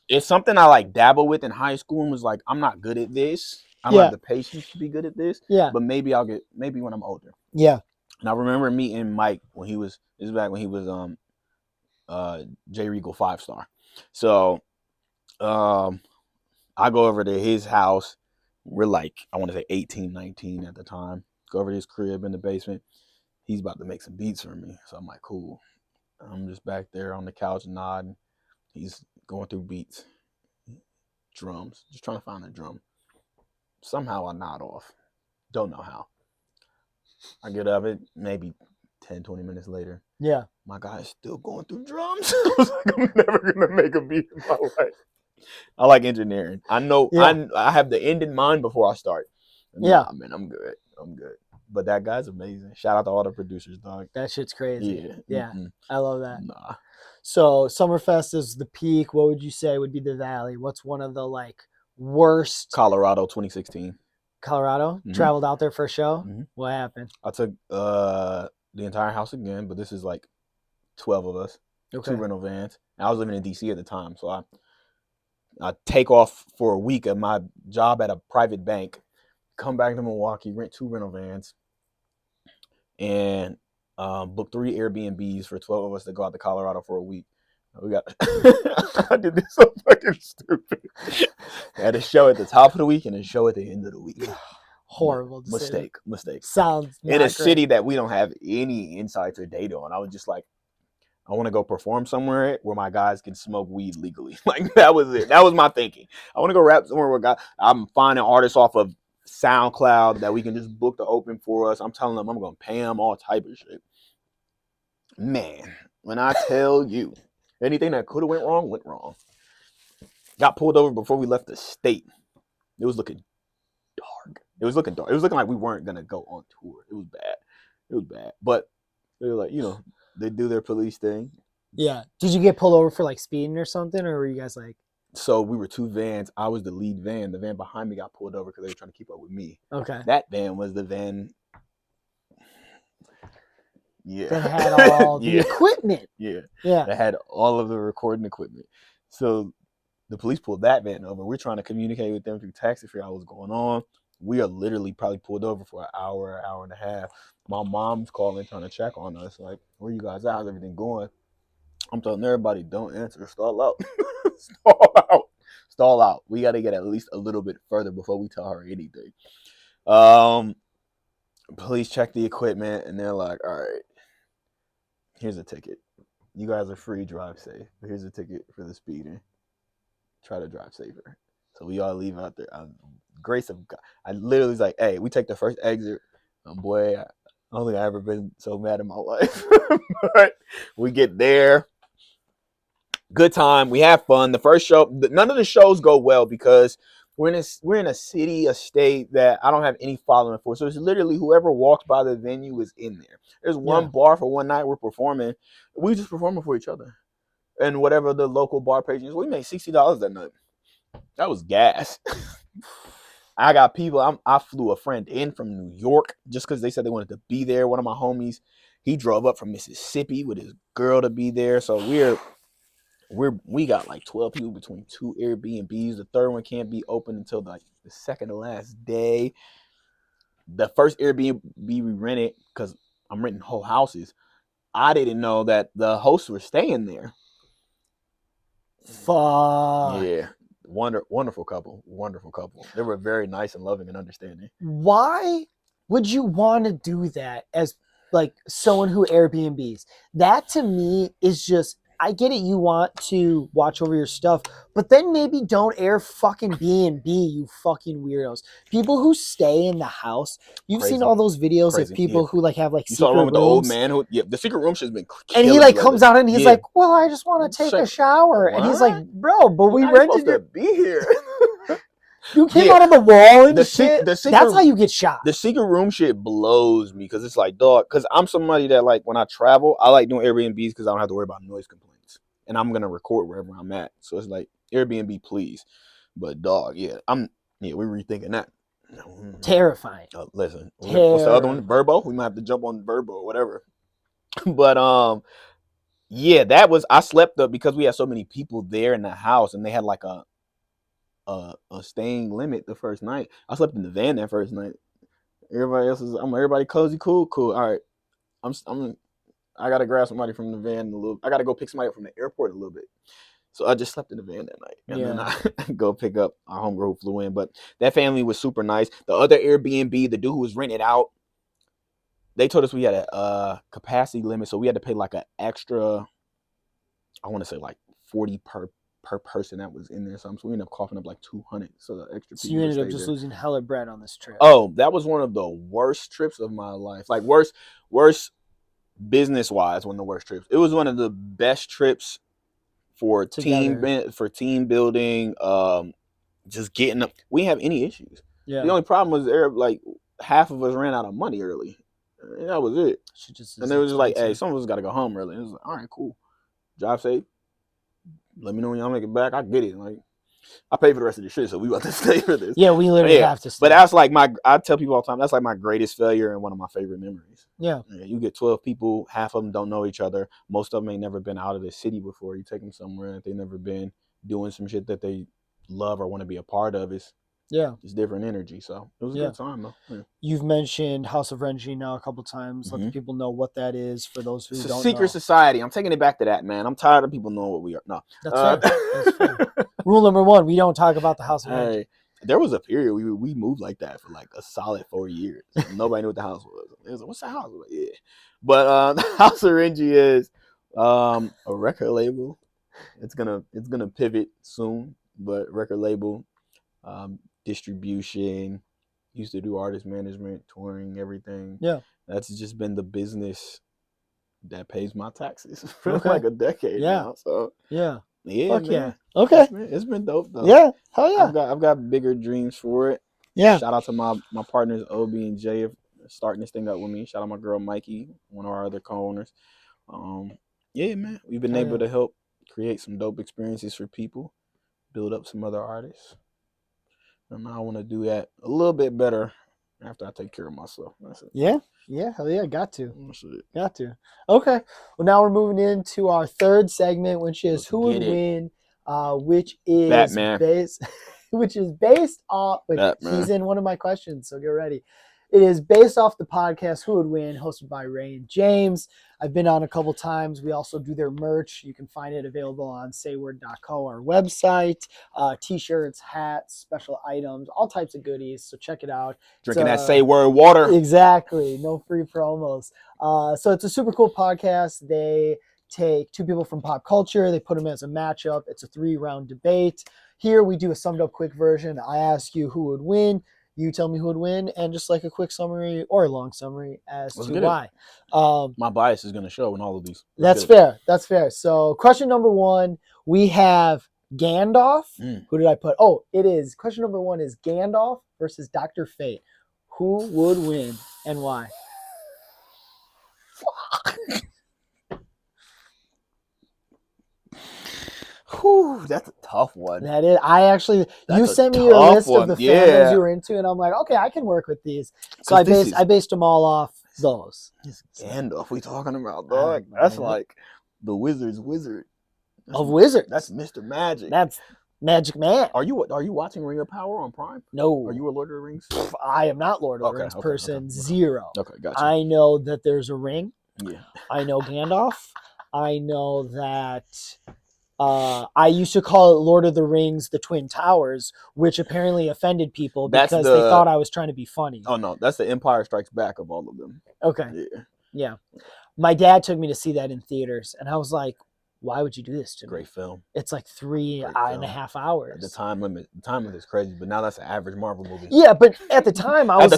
It's something I like dabble with in high school and was like, I'm not good at this. I don't have the patience to be good at this. Yeah. But maybe when I'm older. Yeah. And I remember meeting Mike this is back when he was J Regal 5-star. So I go over to his house. We're like, I want to say 18, 19 at the time. Go over to his crib in the basement. He's about to make some beats for me. So I'm like, cool. I'm just back there on the couch nodding. He's going through beats, drums, just trying to find a drum. Somehow I nod off. Don't know how. I get up it maybe 10, 20 minutes later. Yeah. My guy is still going through drums. I was like, I'm never going to make a beat in my life. I like engineering. I know
Yeah.
I have the end in mind before I start.
Yeah.
Man, I'm good. But that guy's amazing. Shout out to all the producers, dog.
That shit's crazy.
Yeah.
Yeah. I love that.
Nah.
So Summerfest is the peak. What would you say would be the valley? What's one of the like worst?
Colorado 2016.
Colorado? Traveled out there for a show? What happened?
I took the entire house again, but this is like 12 of us. Okay. 2 rental vans. And I was living in DC at the time, so I take off for a week at my job at a private bank, come back to Milwaukee, rent 2 rental vans, and book 3 Airbnbs for 12 of us to go out to Colorado for a week. We got I did this so fucking stupid. I had a show at the top of the week and a show at the end of the week.
Horrible
decision. Mistake.
Sounds
in a city that we don't have any insights or data on. I was just like, I want to go perform somewhere where my guys can smoke weed legally. Like, that was it. That was my thinking. I want to go rap somewhere where I'm finding artists off of SoundCloud that we can just book to open for us. I'm telling them I'm going to pay them all type of shit. Man, when I tell you, anything that could have went wrong. Got pulled over before we left the state. It was looking dark. It was looking like we weren't going to go on tour. It was bad. But they were like, they do their police thing.
Yeah. Did you get pulled over for like speeding or something? Or were you guys like?
So we were 2 vans. I was the lead van. The van behind me got pulled over because they were trying to keep up with me.
Okay.
That van was the van. Yeah.
That had all the equipment.
Yeah.
Yeah.
That had all of the recording equipment. So the police pulled that van over. We're trying to communicate with them through text to figure out what's going on. We are literally probably pulled over for an hour and a half. My mom's calling, trying to check on us. Like, where you guys at? How's everything going? I'm telling everybody, don't answer. Stall out. Stall out. We got to get at least a little bit further before we tell her anything. Police check the equipment, and they're like, all right, here's a ticket. You guys are free, drive safe. But here's a ticket for the speeding. Try to drive safer. So we all leave out there. Grace of God. I literally was like, hey, we take the first exit. Boy, I don't think I've ever been so mad in my life. But we get there. Good time. We have fun. The first show, none of the shows go well because we're in a city, a state that I don't have any following for. So it's literally whoever walks by the venue is in there. There's one bar for one night we're performing. We just performing for each other. And whatever the local bar patrons, we made $60 that night. That was gas. I got people. I flew a friend in from New York just because they said they wanted to be there. One of my homies, he drove up from Mississippi with his girl to be there. So we got like 12 people between 2 Airbnbs. The third one can't be open until like the second to last day. The first Airbnb we rented, because I'm renting whole houses, I didn't know that the hosts were staying there.
Fuck.
Yeah. Wonderful couple. They were very nice and loving and understanding.
Why would you want to do that as like someone who Airbnbs? That to me is just, I get it. You want to watch over your stuff, but then maybe don't air fucking B&B, you fucking weirdos. People who stay in the house. You've seen all those videos of people who like have like
you
secret
saw one with
rooms.
the old man who, the secret room shit's been
and he like comes out and he's like, well, I just want to take a shower. What? And he's like, bro, but we rented
to be here.
You came out of the wall and shit.
That's
how you get shot.
The secret room shit blows me because it's like, dog, because I'm somebody that like when I travel, I like doing Airbnbs because I don't have to worry about noise complaints. And I'm gonna record wherever I'm at. So it's like Airbnb, please. But dog, we're rethinking that.
Terrifying.
Listen, what's the other one? Verbo? We might have to jump on Verbo or whatever. But that was, I slept up because we had so many people there in the house and they had like a staying limit the first night. I slept in the van that first night. Everybody else is, everybody cozy, cool. All right, I gotta grab somebody from the van a little. I gotta go pick somebody up from the airport a little bit. So I just slept in the van that night, and then I go pick up our homegirl who flew in. But that family was super nice. The other Airbnb, the dude who was rented out, they told us we had a capacity limit, so we had to pay like an extra, I want to say like 40 per person that was in there. So we ended up coughing up like 200. So the extra.
So you ended up just losing hella bread on this trip.
Oh, that was one of the worst trips of my life. Like worst business wise, one of the worst trips. It was one of the best trips for
Together.
team building, just getting up. We didn't have any issues.
Yeah.
The only problem was like half of us ran out of money early. And that was it. And it was just like, hey, some of us got to go home early. And it was like, all right, cool. Drive safe. Let me know when y'all make it back. I get it. Like, I pay for the rest of the shit, so we about to stay for this.
Yeah, we literally have to stay.
But that's like I tell people all the time, that's like my greatest failure and one of my favorite memories.
Yeah.
You get 12 people, half of them don't know each other. Most of them ain't never been out of the city before. You take them somewhere that they've never been, doing some shit that they love or want to be a part of. It's different energy. So it was a good time, though. Yeah.
You've mentioned House of Renji now a couple times. Let the people know what that is for those who don't know.
It's a secret society. I'm taking it back to that, man. I'm tired of people knowing what we are. No.
That's fair. That's fair. Rule number 1, we don't talk about the House of Renji.
There was a period we moved like that for like a solid 4 years. Nobody knew what the house was. It was like, what's the house? Like, yeah. But the House of Renji is a record label. It's gonna pivot soon, but record label, distribution, used to do artist management, touring, everything.
Yeah.
That's just been the business that pays my taxes for like a decade now. So
yeah.
Yeah,
fuck
man.
yeah. Okay.
It's been dope though.
Yeah. Hell yeah.
I've got bigger dreams for it.
Yeah.
Shout out to my partners Obi and Jay for starting this thing up with me. Shout out my girl Mikey, one of our other co-owners. Yeah, man. We've been able to help create some dope experiences for people, build up some other artists. And I want to do that a little bit better after I take care of myself. That's it.
Yeah. Yeah. Hell yeah. Got to. Got to. Okay. Well, now we're moving into our third segment, which is Who Would Win, which is
Batman.
based off. He's in one of my questions, so get ready. It is based off the podcast Who Would Win, hosted by Ray and James. I've been on a couple times. We also do their merch. You can find it available on SayWerd.co, our website. T-shirts, hats, special items, all types of goodies. So check it out.
Drinking that SayWord water.
Exactly. No free promos. So it's a super cool podcast. They take 2 people from pop culture. They put them as a matchup. It's a 3-round debate. Here we do a summed up quick version. I ask you who would win. You tell me who would win, and just like a quick summary or a long summary as to why.
My bias is going to show in all of these.
That's fair. That's fair. So question number 1, we have Gandalf. Who did I put? Oh, it is. Question number 1 is Gandalf versus Dr. Fate. Who would win and why?
Whew, that's a tough one.
That is. You sent me a list of the fandoms you were into, and I'm like, okay, I can work with these. So I based them all off those.
It's Gandalf we talking about, dog. That's like the wizard's wizard.
Of wizards.
That's Mr. Magic.
That's Magic Man.
Are you watching Ring of Power on Prime?
No.
Are you a Lord of the Rings?
I am not Lord of the Rings person. Zero.
Okay, gotcha.
I know that there's a ring.
Yeah.
I know Gandalf. I know that I used to call it Lord of the Rings, the Twin Towers, which apparently offended people because they thought I was trying to be funny.
Oh, no. That's the Empire Strikes Back of all of them.
Okay. Yeah. My dad took me to see that in theaters, and I was like, why would you do this to me?
Great film.
It's like 3.5 hours.
The time limit is crazy, but now that's an average Marvel movie.
Yeah, but at the time I was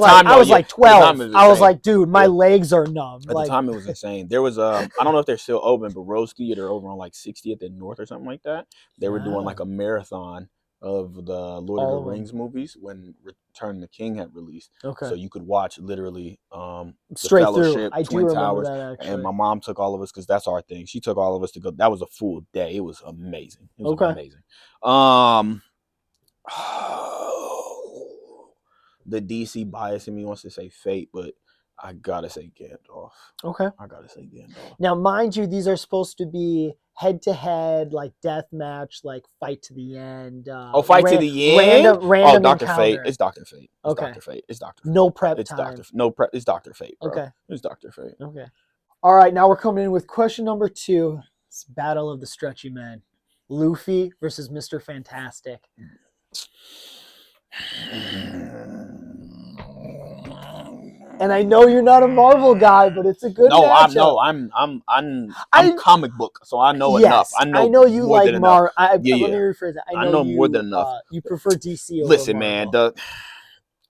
like 12. I was like, dude, my legs are numb.
At the time it was insane. There was I don't know if they're still open, but Rose Theater over on like 60th and North or something like that. They were doing like a marathon of the Lord of the Rings movies when Return of the King had released. Okay. So you could watch literally
straight through. I
Twin
do
Towers,
remember that, actually.
And my mom took all of us because that's our thing. She took all of us to go. That was a full day. It was amazing. It was amazing. The DC bias in me wants to say Fate, but I gotta say Gandalf.
Okay.
I gotta say Gandalf.
Now, mind you, these are supposed to be head-to-head, like death match, like fight to the end.
Fight to the end.
Random
Dr.
encounter.
Fate. It's Dr. Fate.
Okay.
Dr. Fate. It's Dr. Fate.
No prep time.
It's Dr. Fate. Bro.
Okay.
It's Dr. Fate.
Okay. All right. Now we're coming in with question number 2. It's Battle of the Stretchy Men. Luffy versus Mr. Fantastic. And I know you're not a Marvel guy, but it's a good matchup.
I'm comic book, so I know enough. I know
you like Marvel. Let me rephrase that.
I know more than enough.
You prefer DC over
Listen, Marvel. Man,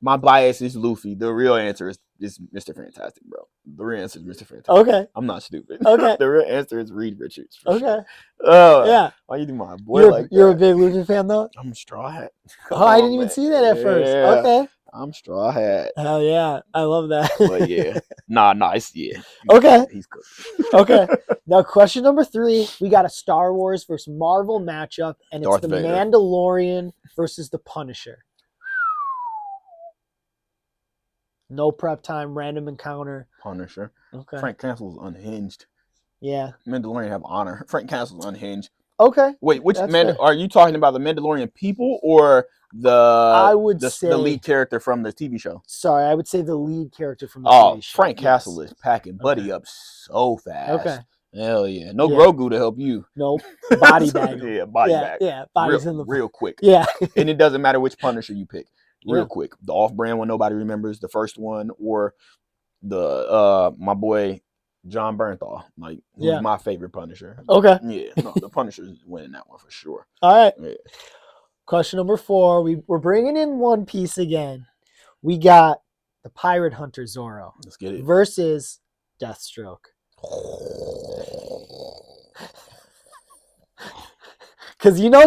my bias is Luffy. The real answer is it's Mr. Fantastic, bro. The real answer is Mr. Fantastic.
Okay.
I'm not stupid.
Okay.
The real answer is Reed Richards. For
Okay.
Sure.
Yeah.
Why you do my boy
You're a big Luther fan, though?
I'm Straw Hat.
I didn't even see that at first. Okay.
I'm Straw Hat.
Hell yeah. I love that.
But yeah. Nah, yeah.
Okay.
He's good.
Okay. Now, question number 3. We got a Star Wars versus Marvel matchup, and it's
Darth
the
Vader.
Mandalorian versus the Punisher. No prep time, random encounter.
Punisher.
Okay.
Frank Castle's unhinged.
Yeah.
Mandalorian have honor. Frank Castle's unhinged.
Okay.
Wait, which are you talking about? The Mandalorian people or the lead character from the TV show?
Sorry, I would say the lead character from the TV show.
Frank Castle is packing Buddy up so fast.
Okay.
Hell yeah. No Grogu to help you.
Nope. Body bag.
Yeah, body bag.
Yeah, body's in the
real quick.
Yeah.
And it doesn't matter which Punisher you pick. Real quick. The off-brand one nobody remembers, the first one, or the my boy John Bernthal, like who's my favorite Punisher.
Okay.
Yeah, no, the Punisher's winning that one for sure.
All right.
Yeah.
Question number 4. We're bringing in One Piece again. We got the Pirate Hunter Zoro.
Let's get it.
Versus Deathstroke. Because you know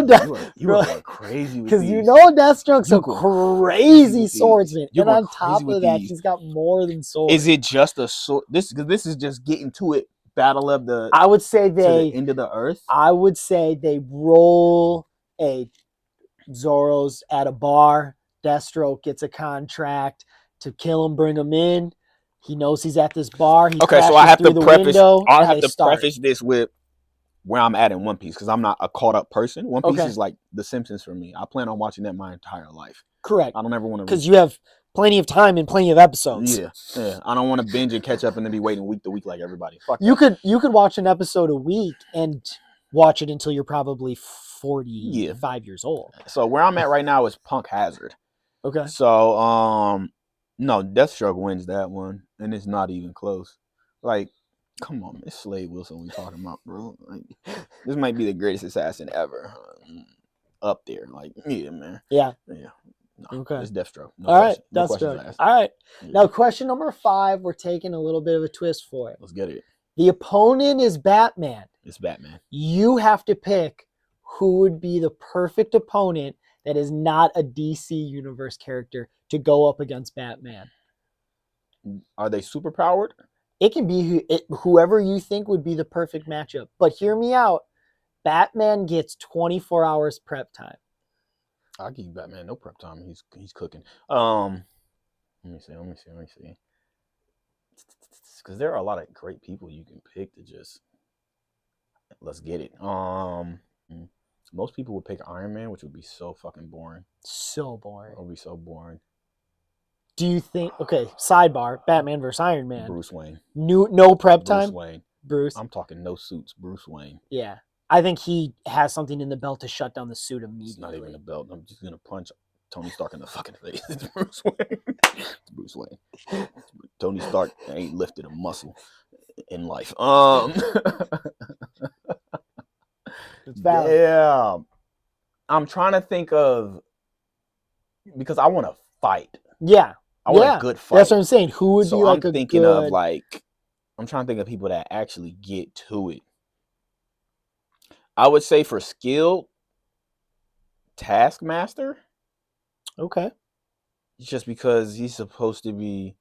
you are going crazy.
Because you know Deathstroke's a crazy swordsman, and on top of that, he's got more than swords.
Is it just a sword? This is just getting to it. Battle of the.
I would say
the end of the earth.
I would say they roll a Zoro's at a bar. Deathstroke gets a contract to kill him, bring him in. He knows he's at this bar.
Okay, so I have to preface. I have to preface this with where I'm at in One Piece, because I'm not a caught up person. One Piece is like The Simpsons for me. I plan on watching that my entire life.
Correct.
I don't ever want to,
because you have plenty of time and plenty of episodes.
Yeah. I don't want to binge and catch up and then be waiting week to week like everybody. Fuck
you could watch an episode a week and watch it until you're probably 45 years old.
So where I'm at right now is Punk Hazard.
Okay.
So no, Deathstroke wins that one, and it's not even close. Like, come on, it's Slade Wilson we talking about, bro. Like, this might be the greatest assassin ever. Up there, like, yeah, man.
Yeah.
No,
okay.
It's Deathstroke.
All right, Deathstroke. All right. Yeah. Now, question number 5, we're taking a little bit of a twist for it.
Let's get it.
The opponent is Batman.
It's Batman.
You have to pick who would be the perfect opponent that is not a DC Universe character to go up against Batman.
Are they superpowered?
It can be whoever you think would be the perfect matchup. But hear me out. Batman gets 24 hours prep time.
I'll give Batman no prep time. He's cooking. Let me see. Because there are a lot of great people you can pick to just let's get it. Most people would pick Iron Man, which would be so fucking boring.
So boring.
It would be so boring.
Do you think? Okay, sidebar: Batman versus Iron Man.
Bruce Wayne.
No prep time.
Bruce Wayne.
Bruce.
I'm talking no suits. Bruce Wayne.
Yeah, I think he has something in the belt to shut down the suit immediately.
It's not even a belt. I'm just gonna punch Tony Stark in the fucking face. It's Bruce Wayne. It's Bruce Wayne. Tony Stark ain't lifted a muscle in life. Yeah. I'm trying to think of, because I want to fight.
Yeah.
I want a good fight.
That's what I'm saying. Who would be like
I'm thinking of like, I'm trying to think of people that actually get to it. I would say for skill, Taskmaster.
Okay.
Just because he's supposed to be,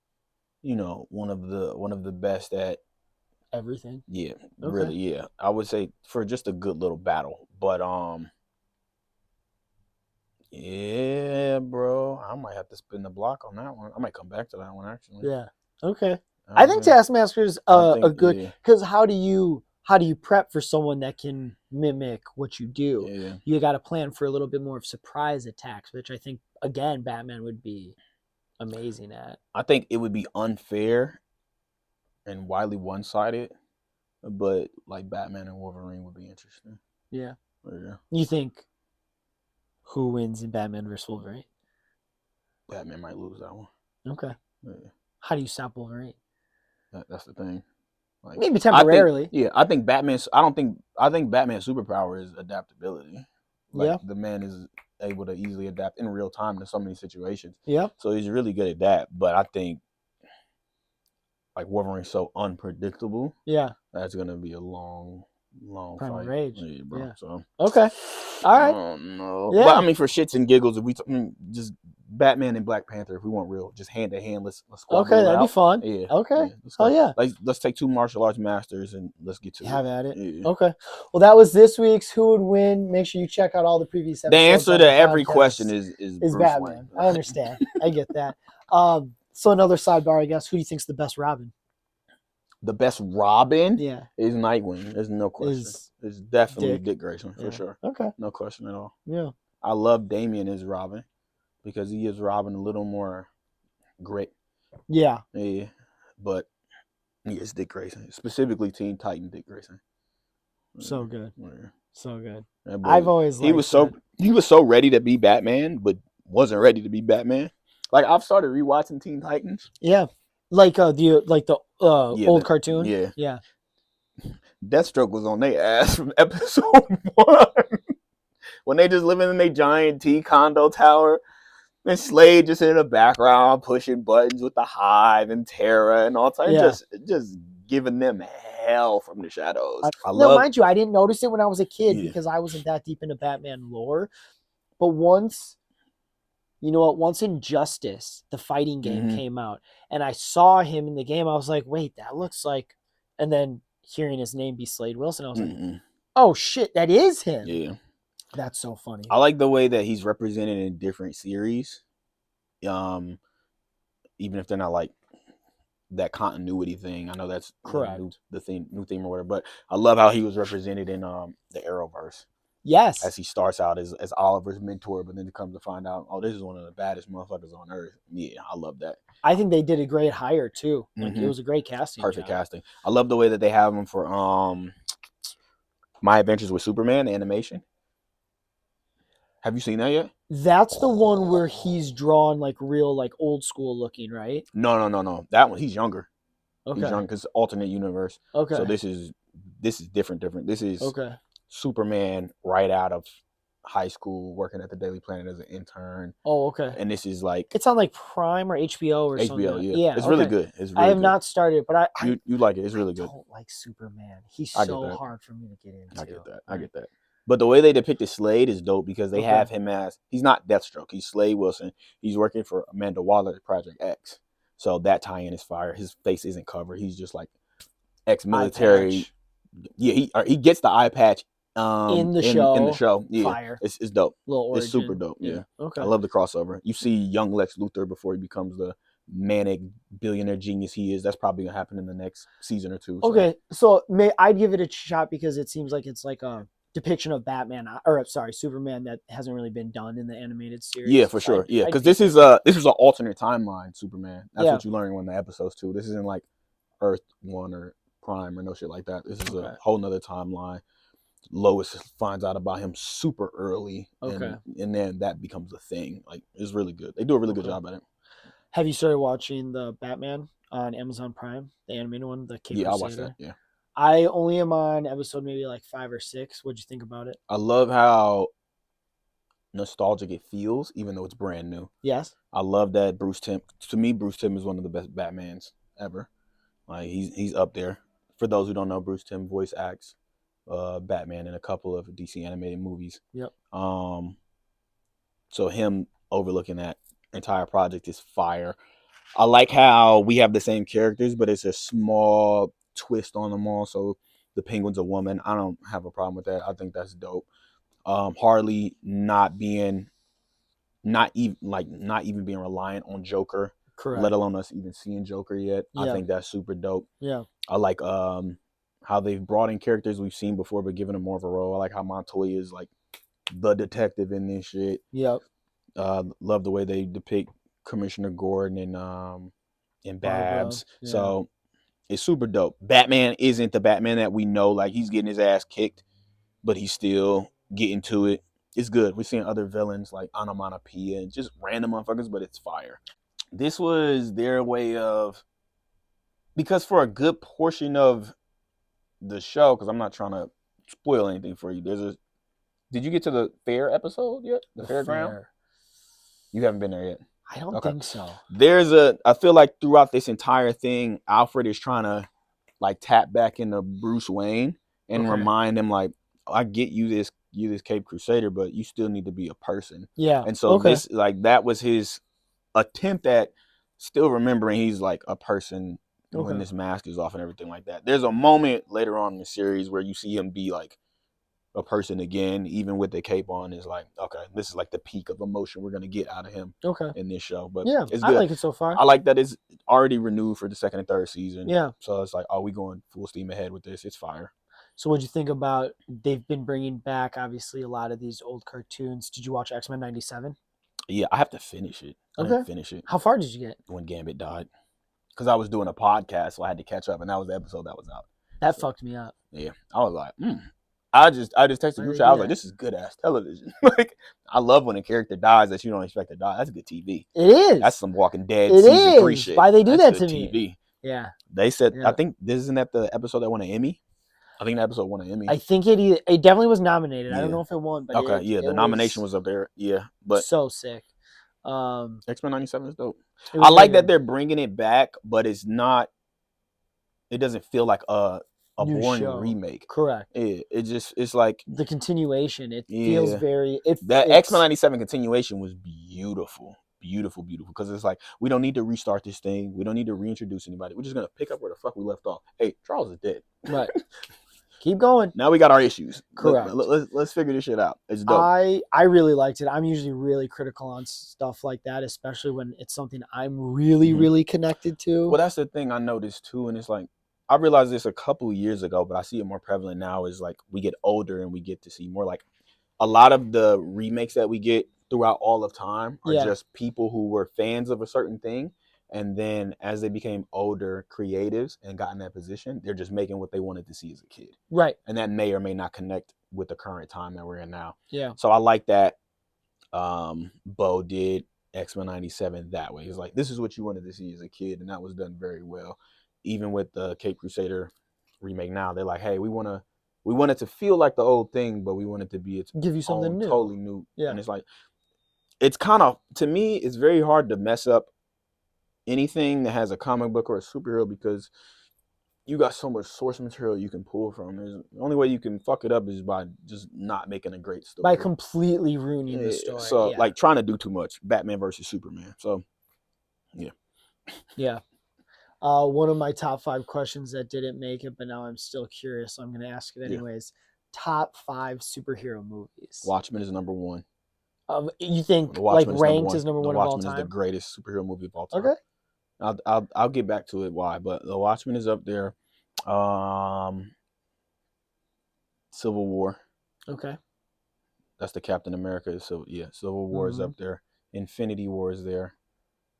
one of the best at
everything.
Yeah, okay. Really, yeah. I would say for just a good little battle. But yeah, bro. I might have to spin the block on that one. I might come back to that one actually.
Yeah. Okay. I think Taskmaster's a good, because how do you prep for someone that can mimic what you do?
Yeah.
You got to plan for a little bit more of surprise attacks, which I think again Batman would be amazing at.
I think it would be unfair and widely one-sided, but like Batman and Wolverine would be interesting.
Yeah.
Yeah.
You think who wins in Batman versus Wolverine?
Batman might lose that one.
Okay.
Yeah.
How do you stop Wolverine?
That's the thing. Like,
maybe temporarily.
I think Batman's superpower is adaptability. Like, the man is able to easily adapt in real time to so many situations.
Yeah.
So he's really good at that. But I think like Wolverine's so unpredictable.
Yeah.
That's gonna be a long
Primal
fight.
Rage.
Yeah, bro.
Yeah.
So
okay. All right.
I don't know.
Yeah.
But I mean, for shits and giggles, if we just Batman and Black Panther, if we want real, just hand to hand, let's squabble
Okay, that'd
out.
be fun.
Yeah.
Okay.
Let's
Oh
go.
yeah.
Let's take 2 martial arts masters and let's get to
Have at it.
Yeah.
Okay. Well, that was this week's Who Would Win. Make sure you check out all the previous episodes.
The answer
of
to
the
every
podcast
question is Bruce
Batman.
Wayne.
I understand. I get that. So another sidebar, I guess. Who do you think's the best Robin?
The best Robin
Yeah.
is Nightwing. There's no question. It's definitely Dick Grayson for sure.
Okay.
No question at all.
Yeah.
I love Damian as Robin because he gives Robin a little more grit.
Yeah.
Yeah. But it's Dick Grayson. Specifically Teen Titan Dick Grayson.
So good.
Yeah.
So good.
Boy,
I've always
he was so ready to be Batman, but wasn't ready to be Batman. Like I've started rewatching Teen Titans.
Yeah. Like the old cartoon.
Yeah.
Yeah.
Deathstroke was on their ass from episode 1. When they just living in their giant T condo tower. And Slade just in the background pushing buttons with the Hive and Terra and all time.
Yeah.
Just giving them hell from the shadows.
Mind you, I didn't notice it when I was a kid because I wasn't that deep into Batman lore. But once Injustice, the fighting game, came out, and I saw him in the game, I was like, wait, that looks like... And then hearing his name be Slade Wilson, I was like, oh, shit, that is him.
Yeah.
That's so funny.
I like the way that he's represented in different series. Even if they're not like that continuity thing. I know that's
correct.
New theme or whatever. But I love how he was represented in the Arrowverse.
Yes.
As he starts out as Oliver's mentor, but then he comes to find out, oh, this is one of the baddest motherfuckers on earth. Yeah, I love that.
I think they did a great hire too. Like it was a great casting.
Perfect casting. I love the way that they have him for My Adventures with Superman, the animation. Have you seen that yet?
That's the one where he's drawn like real, like old school looking, right?
No. That one, he's younger.
Okay.
He's young because alternate universe.
Okay.
So this is different. This is
okay.
Superman right out of high school, working at the Daily Planet as an intern.
Oh, okay.
And this is like
it's on like Prime or HBO or something.
HBO, yeah. It's really good. It's really
I have not started, but
you like it. It's really good.
I don't like Superman. He's so hard for me to get into.
I get that. But the way they depicted Slade is dope because they have him as, he's not Deathstroke. He's Slade Wilson. He's working for Amanda Waller's Project X. So that tie-in is fire. His face isn't covered. He's just like ex-military. Yeah, he gets the eye patch in the show. Yeah,
fire.
It's dope.
It's
super dope. Yeah.
Okay.
I love the crossover. You see young Lex Luthor before he becomes the manic billionaire genius he is. That's probably gonna happen in the next season or two.
Okay, so I'd give it a shot because it seems like it's like a depiction of Superman that hasn't really been done in the animated series.
Yeah, for sure. Yeah, because this was an alternate timeline Superman. That's what you learn in the episodes too. This isn't like Earth 1 or Prime or no shit like that. This is a whole nother timeline. Lois finds out about him super early, and then that becomes a thing. Like, it's really good. They do a really good job at it.
Have you started watching the Batman on Amazon Prime, the animated one?
I watched that. Yeah.
I only am on episode maybe like 5 or 6. What'd you think about it?
I love how nostalgic it feels, even though it's brand new.
Yes.
I love that Bruce Timm. To me, Bruce Timm is one of the best Batmans ever. Like he's up there. For those who don't know, Bruce Timm voice acts Batman in a couple of DC animated movies.
Yep.
So him overlooking that entire project is fire. I like how we have the same characters, but it's a small twist on them all. So the Penguin's a woman. I don't have a problem with that. I think that's dope. Harley not even being reliant on Joker.
Correct.
Let alone us even seeing Joker yet.
Yeah.
I think that's super dope.
Yeah.
I like how they've brought in characters we've seen before, but given them more of a role. I like how Montoya is like the detective in this shit.
Yep.
Love the way they depict Commissioner Gordon and Babs.
Yeah.
So it's super dope. Batman isn't the Batman that we know. Like, he's getting his ass kicked, but he's still getting to it. It's good. We're seeing other villains like Onomatopoeia and just random motherfuckers, but it's fire. This was their way of, because for a good portion of the show, because I'm not trying to spoil anything for you, did you get to the fair episode yet? The fairground?
Fair.
You haven't been there yet.
I don't think so.
I feel like throughout this entire thing, Alfred is trying to like tap back into Bruce Wayne and remind him like, I get you this Cape Crusader, but you still need to be a person.
Yeah.
And so this like that was his attempt at still remembering he's like a person when this mask is off and everything like that. There's a moment later on in the series where you see him be like a person again, even with the cape on. Is like, okay, this is like the peak of emotion we're gonna get out of him in this show. But
yeah,
it's good.
I like it so far.
I like that it's already renewed for the second and third season.
Yeah.
So it's like, are we going full steam ahead with this? It's fire.
So what'd you think about, they've been bringing back, obviously, a lot of these old cartoons. Did you watch X-Men 97?
Yeah, I have to finish it. I didn't finish it.
How far did you get?
When Gambit died. Because I was doing a podcast, so I had to catch up, and that was the episode that was out.
That fucked me up.
Yeah. I was like, I just texted Group. I was like, this is good ass television. Like, I love when a character dies that you don't expect to die. That's good TV.
It is.
That's some Walking Dead season 3 shit.
Why they do
That's
that to
TV.
me? Yeah.
They said, I think this isn't that the episode that won an Emmy. I think the episode won an Emmy.
I think it definitely was nominated. I don't know if it won, but
the nomination was up there. Yeah, but
so sick.
X-Men 97 is dope. I like that they're bringing it back, but it's not. It doesn't feel like a boring remake.
Correct.
It's like
the continuation. It feels very.
That X-Men 97 continuation was beautiful. Beautiful, because it's like, we don't need to restart this thing. We don't need to reintroduce anybody. We're just gonna pick up where the fuck we left off. Hey, Charles is dead.
Right. Keep going.
Now we got our issues.
Correct.
Let's figure this shit out. It's dope.
I really liked it. I'm usually really critical on stuff like that, especially when it's something I'm really, really connected to.
Well, that's the thing I noticed too, and it's like, I realized this a couple years ago, but I see it more prevalent now. Is like, we get older and we get to see more. Like, a lot of the remakes that we get throughout all of time are just people who were fans of a certain thing. And then as they became older creatives and got in that position, they're just making what they wanted to see as a kid.
Right.
And that may or may not connect with the current time that we're in now.
Yeah.
So I like that Bo did X-Men 97 that way. He's like, this is what you wanted to see as a kid. And that was done very well. Even with the Cape Crusader remake now, they're like, hey, we want it to feel like the old thing, but we want it to be
give you something new.
Totally new.
Yeah.
And it's like, it's kind of, to me, it's very hard to mess up anything that has a comic book or a superhero, because you got so much source material you can pull from. The only way you can fuck it up is by just not making a great story.
By completely ruining the story.
So, like, trying to do too much. Batman versus Superman. So, yeah.
Yeah. One of my top 5 questions that didn't make it, but now I'm still curious, so I'm going to ask it anyways. Yeah. Top 5 superhero movies.
Watchmen is number 1.
You think like ranked is number 1 of all time?
The Watchmen is the greatest superhero movie of all time. Okay. I'll get back to it why, but The Watchmen is up there. Civil War.
Okay.
That's the Captain America. So yeah, Civil War is up there. Infinity War is there.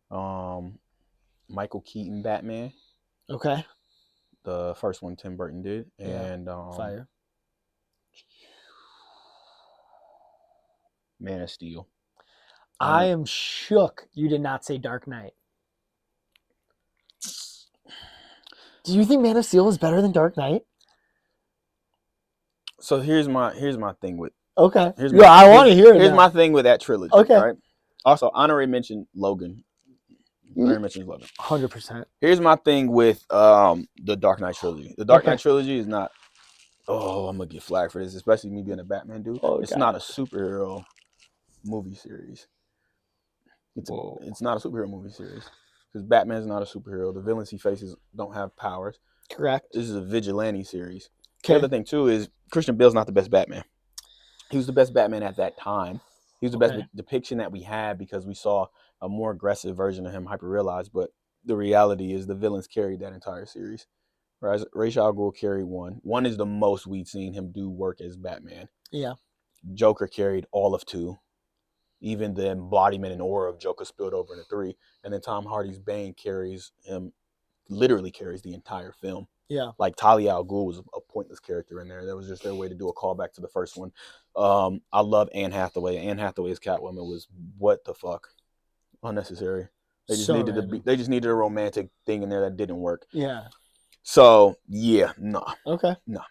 Michael Keaton Batman.
Okay.
The first one Tim Burton did. And
fire.
Man of Steel.
I am shook you did not say Dark Knight. Do you think Man of Steel is better than Dark Knight?
So here's my thing with.
Okay. I want to hear it.
Here's my thing with that trilogy.
Okay.
Right? Also, honorary mention Logan. Honorary mention Logan.
100%.
Here's my thing with the Dark Knight trilogy. The Dark Knight trilogy is not. Oh, I'm gonna get flagged for this, especially me being a Batman dude. It's not a superhero movie series. It's not a superhero movie series. Because Batman's not a superhero. The villains he faces don't have powers.
Correct.
This is a vigilante series.
Okay.
The other thing, too, is Christian Bale's not the best Batman. He was the best Batman at that time. He was the best depiction that we had because we saw a more aggressive version of him, hyper-realized. But the reality is the villains carried that entire series. Whereas Ra's al Ghul carried 1. 1 is the most we've seen him do work as Batman.
Yeah.
Joker carried all of 2. Even the embodiment and aura of Joker spilled over into 3. And then Tom Hardy's Bane literally carries the entire film.
Yeah.
Like Talia al Ghul was a pointless character in there. That was just their way to do a callback to the first one. I love Anne Hathaway. Anne Hathaway's Catwoman was what the fuck? Unnecessary. They just needed a romantic thing in there that didn't work.
Yeah.
So, yeah, nah.
Okay.
Nah.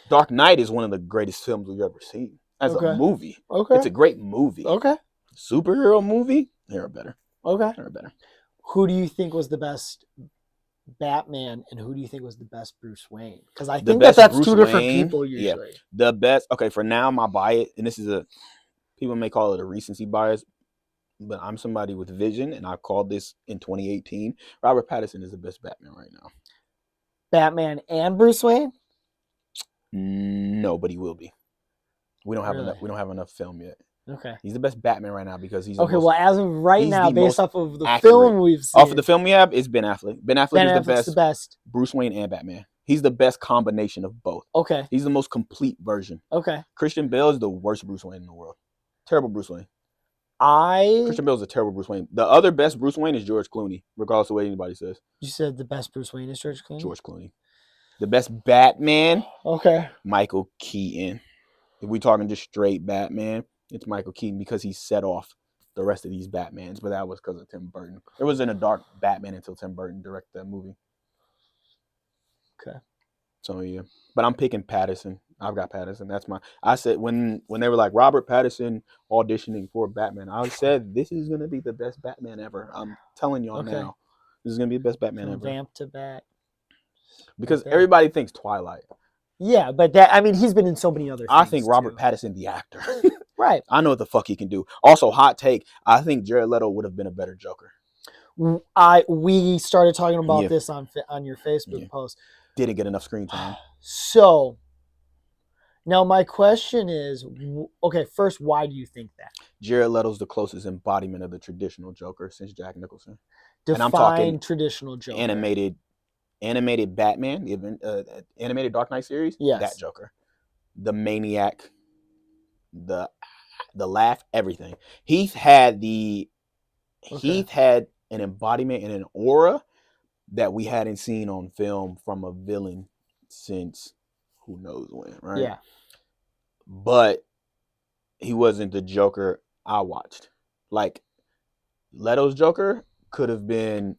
Dark Knight is one of the greatest films we've ever seen. As a movie.
Okay.
It's a great movie.
Okay.
Superhero movie? They're better.
Okay.
They're better.
Who do you think was the best Batman, and who do you think was the best Bruce Wayne? Because I
The
think
best
that's
Bruce
two different
Wayne,
people usually.
Yeah. The best. Okay, for now, my bias, and this is people may call it a recency bias, but I'm somebody with vision, and I called this in 2018. Robert Pattinson is the best Batman right now.
Batman and Bruce Wayne?
No, but he will be. We don't have
Really?
enough. We don't have enough film yet.
Okay.
He's the best Batman right now because he's
okay. Well, as of right now, based off of the film we've seen,
off of the film we have, it's Ben Affleck. Ben Affleck is
the best
Bruce Wayne and Batman. He's the best combination of both.
Okay.
He's the most complete version.
Okay.
Christian Bale is the worst Bruce Wayne in the world. Terrible Bruce Wayne. Christian Bale is a terrible Bruce Wayne. The other best Bruce Wayne is George Clooney, regardless of what anybody says.
You said the best Bruce Wayne is George Clooney?
George Clooney. The best Batman?
Okay.
Michael Keaton. If we're talking just straight Batman, it's Michael Keaton because he set off the rest of these Batmans, but that was because of Tim Burton. It wasn't a dark Batman until Tim Burton directed that movie.
Okay.
So yeah, but I'm picking Pattinson. I've got Pattinson. That's I said when they were like Robert Pattinson auditioning for Batman, I said this is gonna be the best Batman ever. I'm telling y'all now, this is gonna be the best Batman ever.
Vamp to Bat.
Because everybody thinks Twilight.
Yeah, but he's been in so many other things.
I think Robert Pattinson, the actor.
Right.
I know what the fuck he can do. Also, hot take. I think Jared Leto would have been a better Joker.
We started talking about this on your Facebook post.
Didn't get enough screen time.
So, now my question is, okay, first, why do you think that?
Jared Leto's the closest embodiment of the traditional Joker since Jack Nicholson.
Define and I'm talking traditional Joker.
Animated Batman, the animated Dark Knight series.
Yes.
That Joker. The maniac, the laugh, everything. Heath had an embodiment and an aura that we hadn't seen on film from a villain since who knows when, right?
Yeah.
But he wasn't the Joker I watched. Like Leto's Joker could have been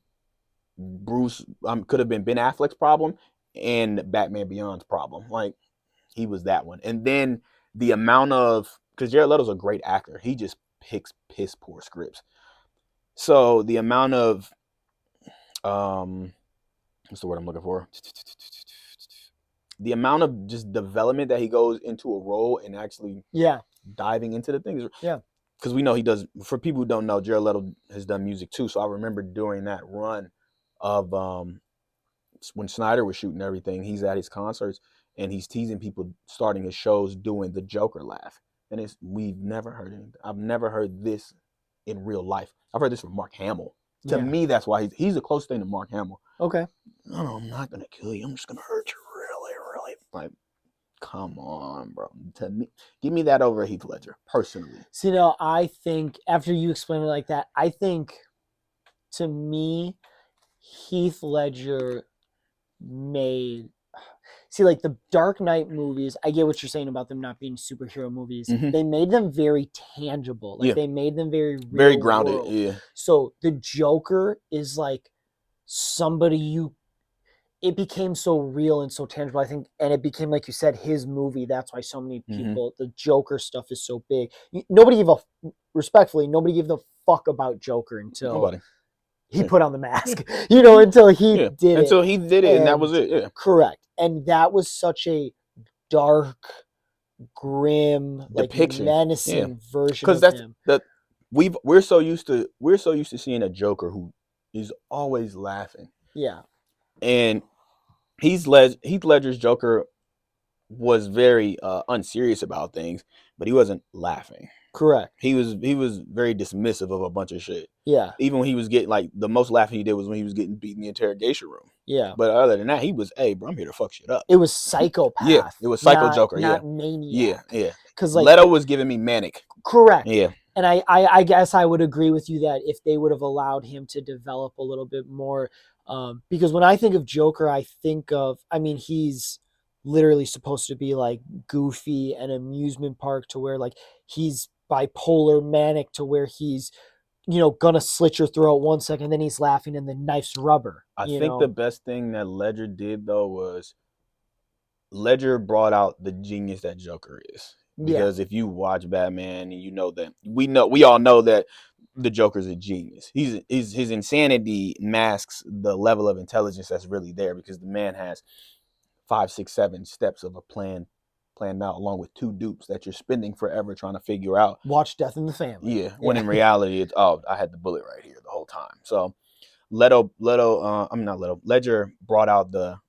could have been Ben Affleck's problem and Batman Beyond's problem. Like he was that one. And then the amount of, because Jared Leto's a great actor, he just picks piss poor scripts. So the amount of what's the word I'm looking for? The amount of just development that he goes into a role and actually diving into the things.
Yeah.
Because we know he does, for people who don't know, Jared Leto has done music too. So I remember during that run of when Snyder was shooting everything, he's at his concerts and he's teasing people starting his shows doing the Joker laugh. And we've never heard anything. I've never heard this in real life. I've heard this from Mark Hamill. To me, that's why he's the closest thing to Mark Hamill.
Okay.
No, I'm not gonna kill you. I'm just gonna hurt you really, really. Like, come on, bro. To me, give me that over Heath Ledger, personally.
See, now I think after you explain it like that, I think to me, Heath Ledger made. See, like the Dark Knight movies, I get what you're saying about them not being superhero movies. Mm-hmm. They made them very tangible. Like they made them very real,
very grounded.
World.
Yeah.
So the Joker is like somebody it became so real and so tangible, I think, and it became, like you said, his movie. That's why so many people, the Joker stuff is so big. Nobody gave a fuck about Joker until he put on the mask, until he did it.
Until he did it, and that was it, yeah.
Correct. And that was such a dark, grim, depiction, menacing version of him.
We're so used to seeing a Joker who is always laughing.
Yeah.
And Heath Ledger's Joker was very unserious about things, but he wasn't laughing.
Correct.
He was very dismissive of a bunch of shit.
Yeah.
Even when he was getting, like, the most laughing he did was when he was getting beat in the interrogation room.
Yeah.
But other than that, he was, hey, bro, I'm here to fuck shit up.
It was psychopath.
Yeah. It was psycho Joker.
Not maniac.
Yeah.
Because
Leto was giving me manic.
Correct.
Yeah.
And I guess I would agree with you that if they would have allowed him to develop a little bit more, because when I think of Joker, I think of, he's literally supposed to be like goofy and amusement park to where like he's bipolar manic to where he's, gonna slit your throat 1 second, then he's laughing and the knife's rubber.
I think the best thing that Ledger did though was Ledger brought out the genius that Joker is. Because if you watch Batman, you know that we all know that the Joker's a genius. His insanity masks the level of intelligence that's really there, because the man has 5, 6, 7 steps of a plan planned out, along with 2 dupes that you're spending forever trying to figure out.
Watch Death in the Family.
Yeah, when in reality it's, oh, I had the bullet right here the whole time. So Ledger brought out the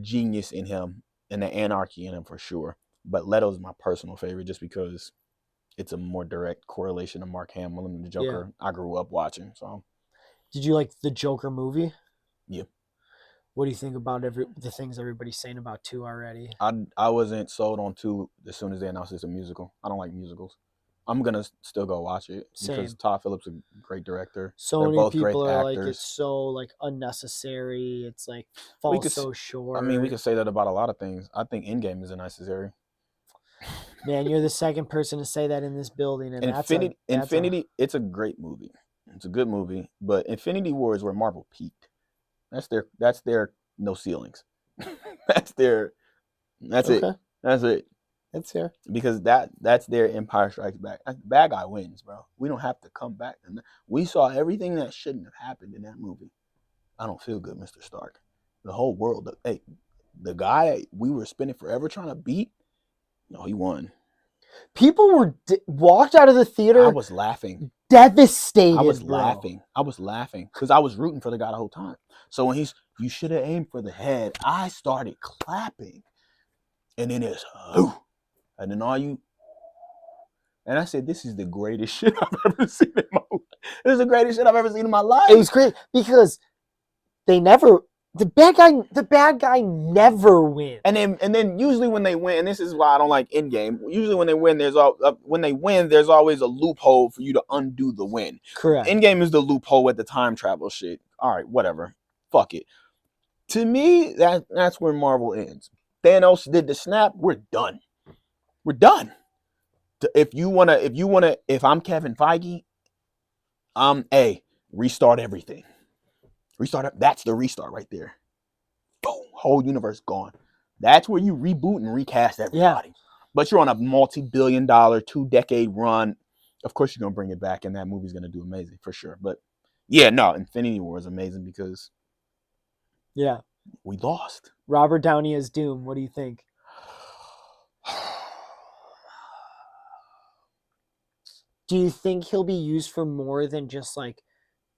genius in him and the anarchy in him for sure. But Leto's my personal favorite just because it's a more direct correlation to Mark Hamill and the Joker I grew up watching. So,
did you like the Joker movie?
Yeah.
What do you think about the things everybody's saying about 2 already?
I wasn't sold on 2 as soon as they announced it's a musical. I don't like musicals. I'm gonna still go watch it because Todd Phillips is a great director.
So
They're
many
both
people
great
are
actors.
like, it's so like unnecessary. It's like falls so short.
I mean, we could say that about a lot of things. I think Endgame is unnecessary.
Man, you're the second person to say that in this building, and
Infinity. It's a great movie. It's a good movie, but Infinity War is where Marvel peaked. That's their no ceilings. That's it. That's it.
That's fair.
Because that's their Empire Strikes Back. The bad guy wins, bro. We don't have to come back. We saw everything that shouldn't have happened in that movie. I don't feel good, Mr. Stark. The whole world. The guy that we were spending forever trying to beat, no, he won.
People were walked out of the theater.
I was laughing.
Devastated.
I was laughing because I was rooting for the guy the whole time. So when you should have aimed for the head, I started clapping. And then it's, and then and I said, this is the greatest shit I've ever seen in my life. This is the greatest shit I've ever seen in my life.
It was great because the bad guy never wins.
And then usually when they win, and this is why I don't like Endgame. Usually when they win, there's always a loophole for you to undo the win.
Correct.
Endgame is the loophole with the time travel shit. All right, whatever. Fuck it. To me, that's where Marvel ends. Thanos did the snap. We're done. We're done. If I'm Kevin Feige, restart everything. That's the restart right there. Boom, whole universe gone. That's where you reboot and recast everybody. Yeah. But you're on a multi-billion-dollar 2-decade run. Of course, you're gonna bring it back, and that movie's gonna do amazing for sure. But yeah, no, Infinity War is amazing because we lost.
Robert Downey as Doom. What do you think? Do you think he'll be used for more than just like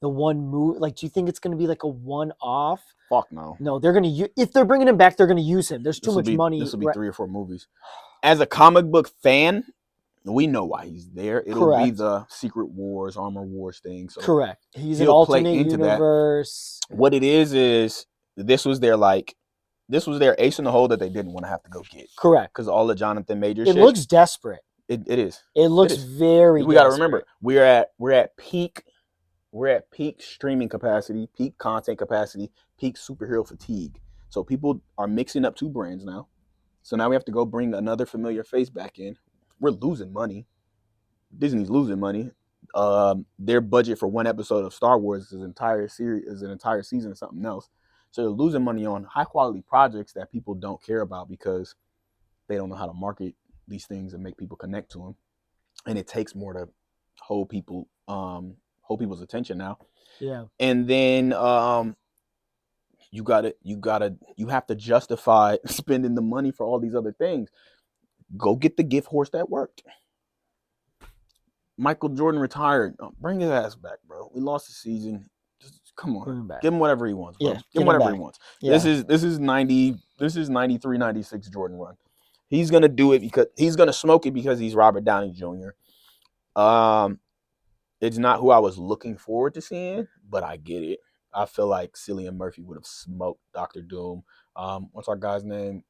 the one move? Like, do you think it's going to be like a one-off?
Fuck no.
No, they're going to if they're bringing him back, they're going to use him. There's too much money.
This will be 3 or 4 movies. As a comic book fan, we know why he's there. It'll be the Secret Wars, Armor Wars thing. So
correct. He's an alternate universe.
That. What it is this was their ace in the hole that they didn't want to have to go get.
Correct.
Because all the Jonathan Major
shit. It looks desperate.
It is.
It looks very
We got to remember, we're at peak streaming capacity, peak content capacity, peak superhero fatigue. So people are mixing up 2 brands now. So now we have to go bring another familiar face back in. We're losing money. Disney's losing money. Their budget for 1 episode of Star Wars is an entire season of something else. So they're losing money on high quality projects that people don't care about because they don't know how to market these things and make people connect to them. And it takes more to hold people's attention now.
Yeah.
And then you have to justify spending the money for all these other things. Go get the gift horse that worked. Michael Jordan retired. Bring his ass back, bro. We lost the season. Just come on. Give him whatever he wants, bro.
Yeah,
give him whatever he wants. Yeah. This is 93, 96 Jordan run. He's gonna do it because he's gonna smoke it because he's Robert Downey Jr. It's not who I was looking forward to seeing, but I get it. I feel like Cillian Murphy would have smoked Dr. Doom. What's our guy's name?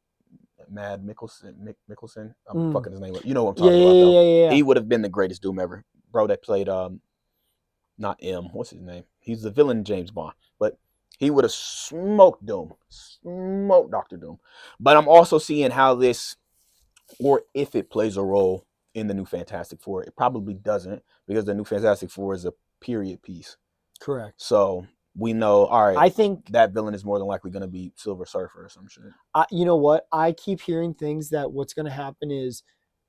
Mad Mickelson. I'm fucking his name up. You know what I'm talking about, though.
Yeah.
He would have been the greatest Doom ever. Bro that played not M. What's his name? He's the villain in James Bond. But he would have smoked Doom. Smoked Dr. Doom. But I'm also seeing how this, or if it plays a role in the new Fantastic Four. It probably doesn't, because the new Fantastic Four is a period piece.
Correct.
So we know, all right,
I think
that villain is more than likely going to be Silver Surfer or some shit.
You know what? I keep hearing things that what's going to happen is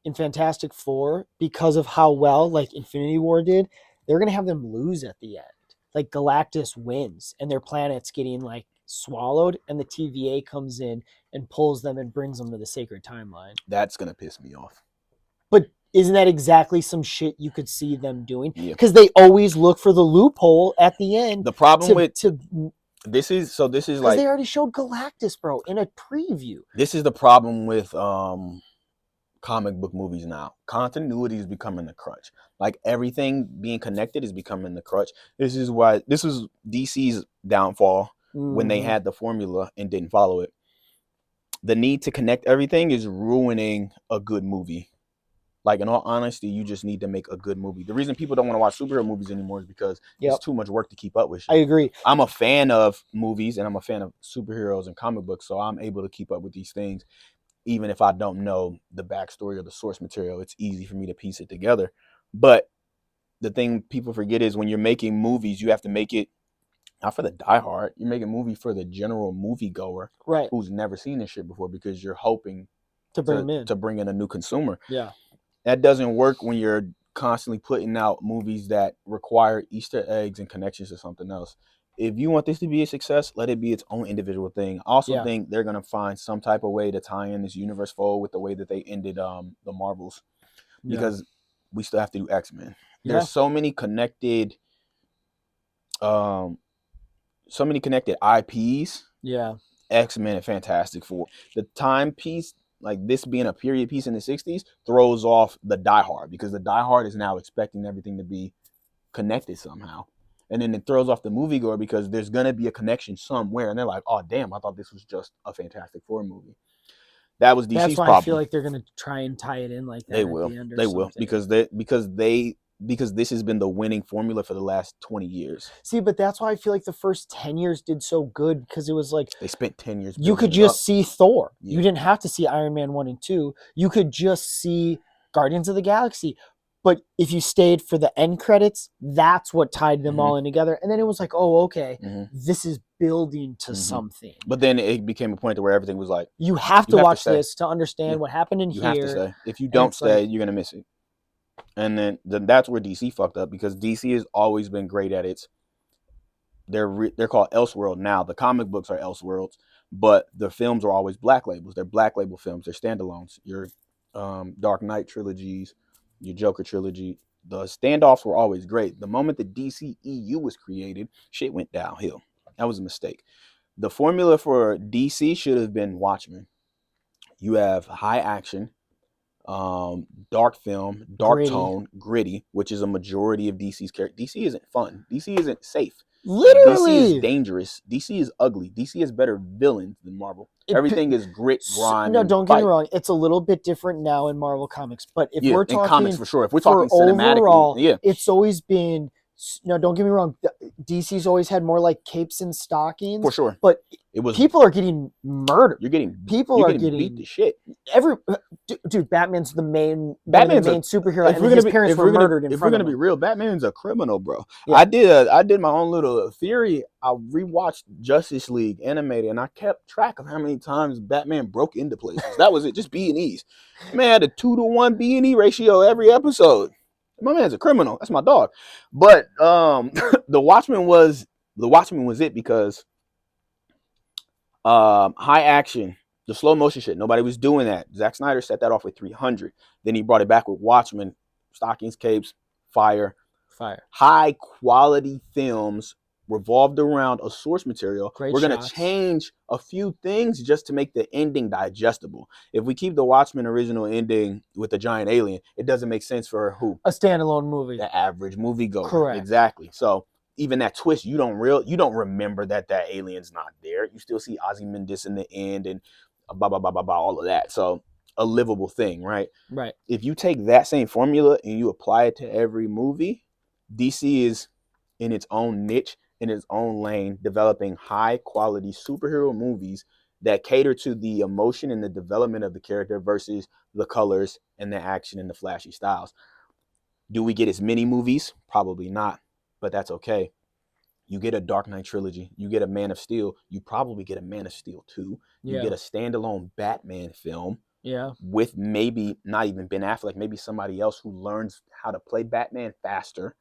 in Fantastic Four, because of how well like Infinity War did, they're gonna have them lose at the end. Like Galactus wins, and their planet's getting like swallowed, and the TVA comes in and pulls them and brings them to the sacred timeline.
That's gonna piss me off.
But isn't that exactly some shit you could see them doing?
Yeah.
Because they always look for the loophole at the end.
The problem with
because
this is like
they already showed Galactus, bro, in a preview.
This is the problem with comic book movies now. Continuity is becoming the crutch. Like everything being connected is becoming the crutch. This is DC's downfall when they had the formula and didn't follow it. The need to connect everything is ruining a good movie. Like, in all honesty, you just need to make a good movie. The reason people don't want to watch superhero movies anymore is because it's too much work to keep up with shit.
I agree.
I'm a fan of movies and I'm a fan of superheroes and comic books, so I'm able to keep up with these things. Even if I don't know the backstory or the source material, it's easy for me to piece it together. But the thing people forget is when you're making movies, you have to make it not for the diehard. You make a movie for the general moviegoer,
right,
who's never seen this shit before, because you're hoping
to
bring in a new consumer.
Yeah.
That doesn't work when you're constantly putting out movies that require Easter eggs and connections to something else. If you want this to be a success, let it be its own individual thing. I also think they're going to find some type of way to tie in this universe forward with the way that they ended the Marvels. Because we still have to do X-Men. There's so many connected IPs.
Yeah.
X-Men and Fantastic Four. The timepiece, like this being a period piece in the 60s, throws off the diehard, because the diehard is now expecting everything to be connected somehow. And then it throws off the moviegoer because there's going to be a connection somewhere. And they're like, oh, damn, I thought this was just a Fantastic Four movie. That was DC's problem. That's why
I feel like they're going to try and tie it in like that. They will.
They will, because this has been the winning formula for the last 20 years.
See, but that's why I feel like the first 10 years did so good, because it was like
they spent 10 years.
You could just see Thor. Yeah. You didn't have to see Iron Man 1 and 2. You could just see Guardians of the Galaxy. But if you stayed for the end credits, that's what tied them all in together. And then it was like, oh, okay, this is building to something.
But then it became a point where everything was like,
you have to watch this to understand what happened in
here.
You
have to stay. If you don't stay, you're going to miss it. And then that's where DC fucked up, because DC has always been great at it. They're called Elseworld now. The comic books are Elseworlds, but the films are always Black Labels. They're Black Label films. They're standalones. Your Dark Knight trilogies, your Joker trilogy. The standoffs were always great. The moment the DCEU was created, shit went downhill. That was a mistake. The formula for DC should have been Watchmen. You have high action, dark film, dark tone, gritty, which is a majority of DC's characters. DC isn't fun. DC isn't safe.
Literally.
DC is dangerous. DC is ugly. DC has better villains than Marvel. Everything is grit, grime.
No, don't get me wrong. It's a little bit different now in Marvel Comics. But if we're talking
in comics, for sure. If we're talking cinematically,
overall, it's always been. No, don't get me wrong. DC's always had more like capes and stockings.
For sure.
But people are getting murdered.
You're getting beat to shit.
Dude, Batman's the main superhero, and his parents were murdered in front of him.
If we're gonna be real, Batman's a criminal, bro. Yeah. I did my own little theory. I rewatched Justice League animated, and I kept track of how many times Batman broke into places. That was it, just B&Es. Man had a 2-to-1 B&E ratio every episode. My man's a criminal. That's my dog. But the Watchmen was it, because high action, the slow motion shit, nobody was doing that. Zack Snyder set that off with 300. Then he brought it back with Watchmen, stockings, capes, fire. High quality films revolved around a source material. We're going to change a few things just to make the ending digestible. If we keep the Watchmen original ending with the giant alien, it doesn't make sense for who?
A standalone movie.
The average moviegoer.
Correct.
Exactly. So even that twist, you don't remember that alien's not there. You still see Ozymandias in the end and blah, blah, blah, blah, blah, all of that. So a livable thing, right?
Right.
If you take that same formula and you apply it to every movie, DC is in its own niche, in its own lane, developing high quality superhero movies that cater to the emotion and the development of the character versus the colors and the action and the flashy styles. Do we get as many movies? Probably not, but that's okay. You get a Dark Knight trilogy, you get a Man of Steel, you probably get a Man of Steel 2. You get a standalone Batman film.
Yeah.
With maybe not even Ben Affleck, maybe somebody else who learns how to play Batman faster.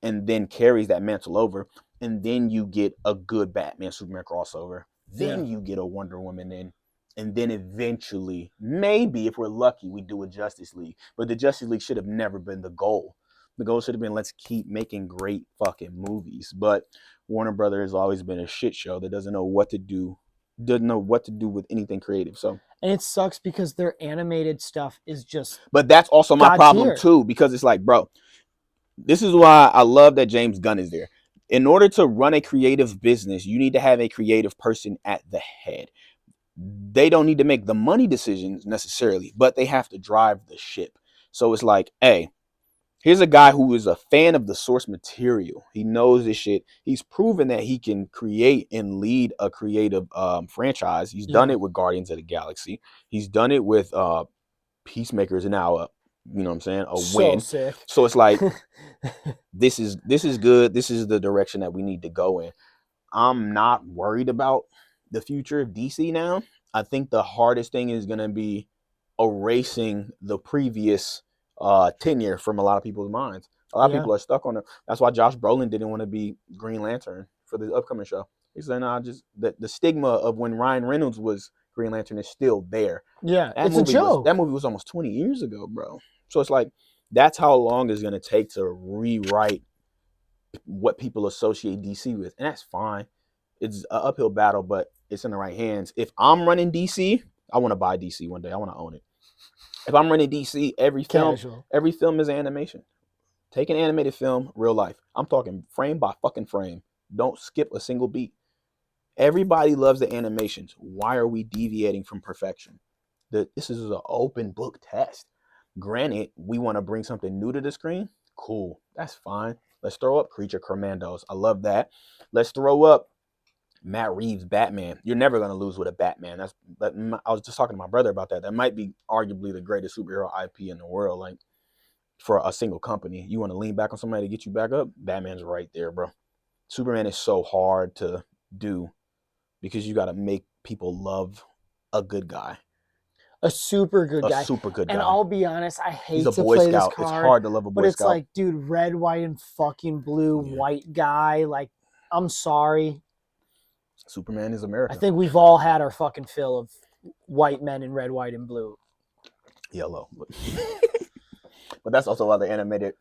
and then carries that mantle over, and then you get a good Batman Superman crossover. Then you get a Wonder Woman in, and then eventually, maybe if we're lucky, we do a Justice League. But the Justice League should have never been the goal. The goal should have been, let's keep making great fucking movies. But Warner Brothers has always been a shit show that doesn't know what to do with anything creative. So,
and it sucks because their animated stuff is just.
But that's also my problem
tier.
too, because it's like, bro, this is why I love that James Gunn is there. In order to run a creative business, you need to have a creative person at the head. They don't need to make the money decisions necessarily, but they have to drive the ship. So it's like, hey, here's a guy who is a fan of the source material. He knows this shit. He's proven that he can create and lead a creative franchise. He's done it with Guardians of the Galaxy. He's done it with Peacemakers, and now you know what I'm saying, a win.
Sick.
So it's like, this is good. This is the direction that we need to go in. I'm not worried about the future of DC now. I think the hardest thing is going to be erasing the previous tenure from a lot of people's minds. A lot of people are stuck on it. That's why Josh Brolin didn't want to be Green Lantern for the upcoming show. He said, "Nah, just the stigma of when Ryan Reynolds was Green Lantern is still there."
Yeah, it's a joke.
That movie was almost 20 years ago, bro. So it's like, that's how long it's going to take to rewrite what people associate DC with. And that's fine. It's an uphill battle, but it's in the right hands. If I'm running DC, I want to buy DC one day. I want to own it. If I'm running DC, every film is animation. Take an animated film, real life. I'm talking frame by fucking frame. Don't skip a single beat. Everybody loves the animations. Why are we deviating from perfection? This is an open book test. Granted, we want to bring something new to the screen. Cool. That's fine. Let's throw up Creature Commandos. I love that. Let's throw up Matt Reeves' Batman. You're never going to lose with a Batman. I was just talking to my brother about that. That might be arguably the greatest superhero IP in the world. Like, for a single company, you want to lean back on somebody to get you back up? Batman's right there, bro. Superman is so hard to do because you got to make people love a good guy.
A super good guy. And I'll be honest, I hate to play this card.
It's hard to love a Boy Scout.
But it's like, dude, red, white, and fucking blue, white guy. Like, I'm sorry.
Superman is America.
I think we've all had our fucking fill of white men in red, white, and blue.
Yellow. But that's also why the animated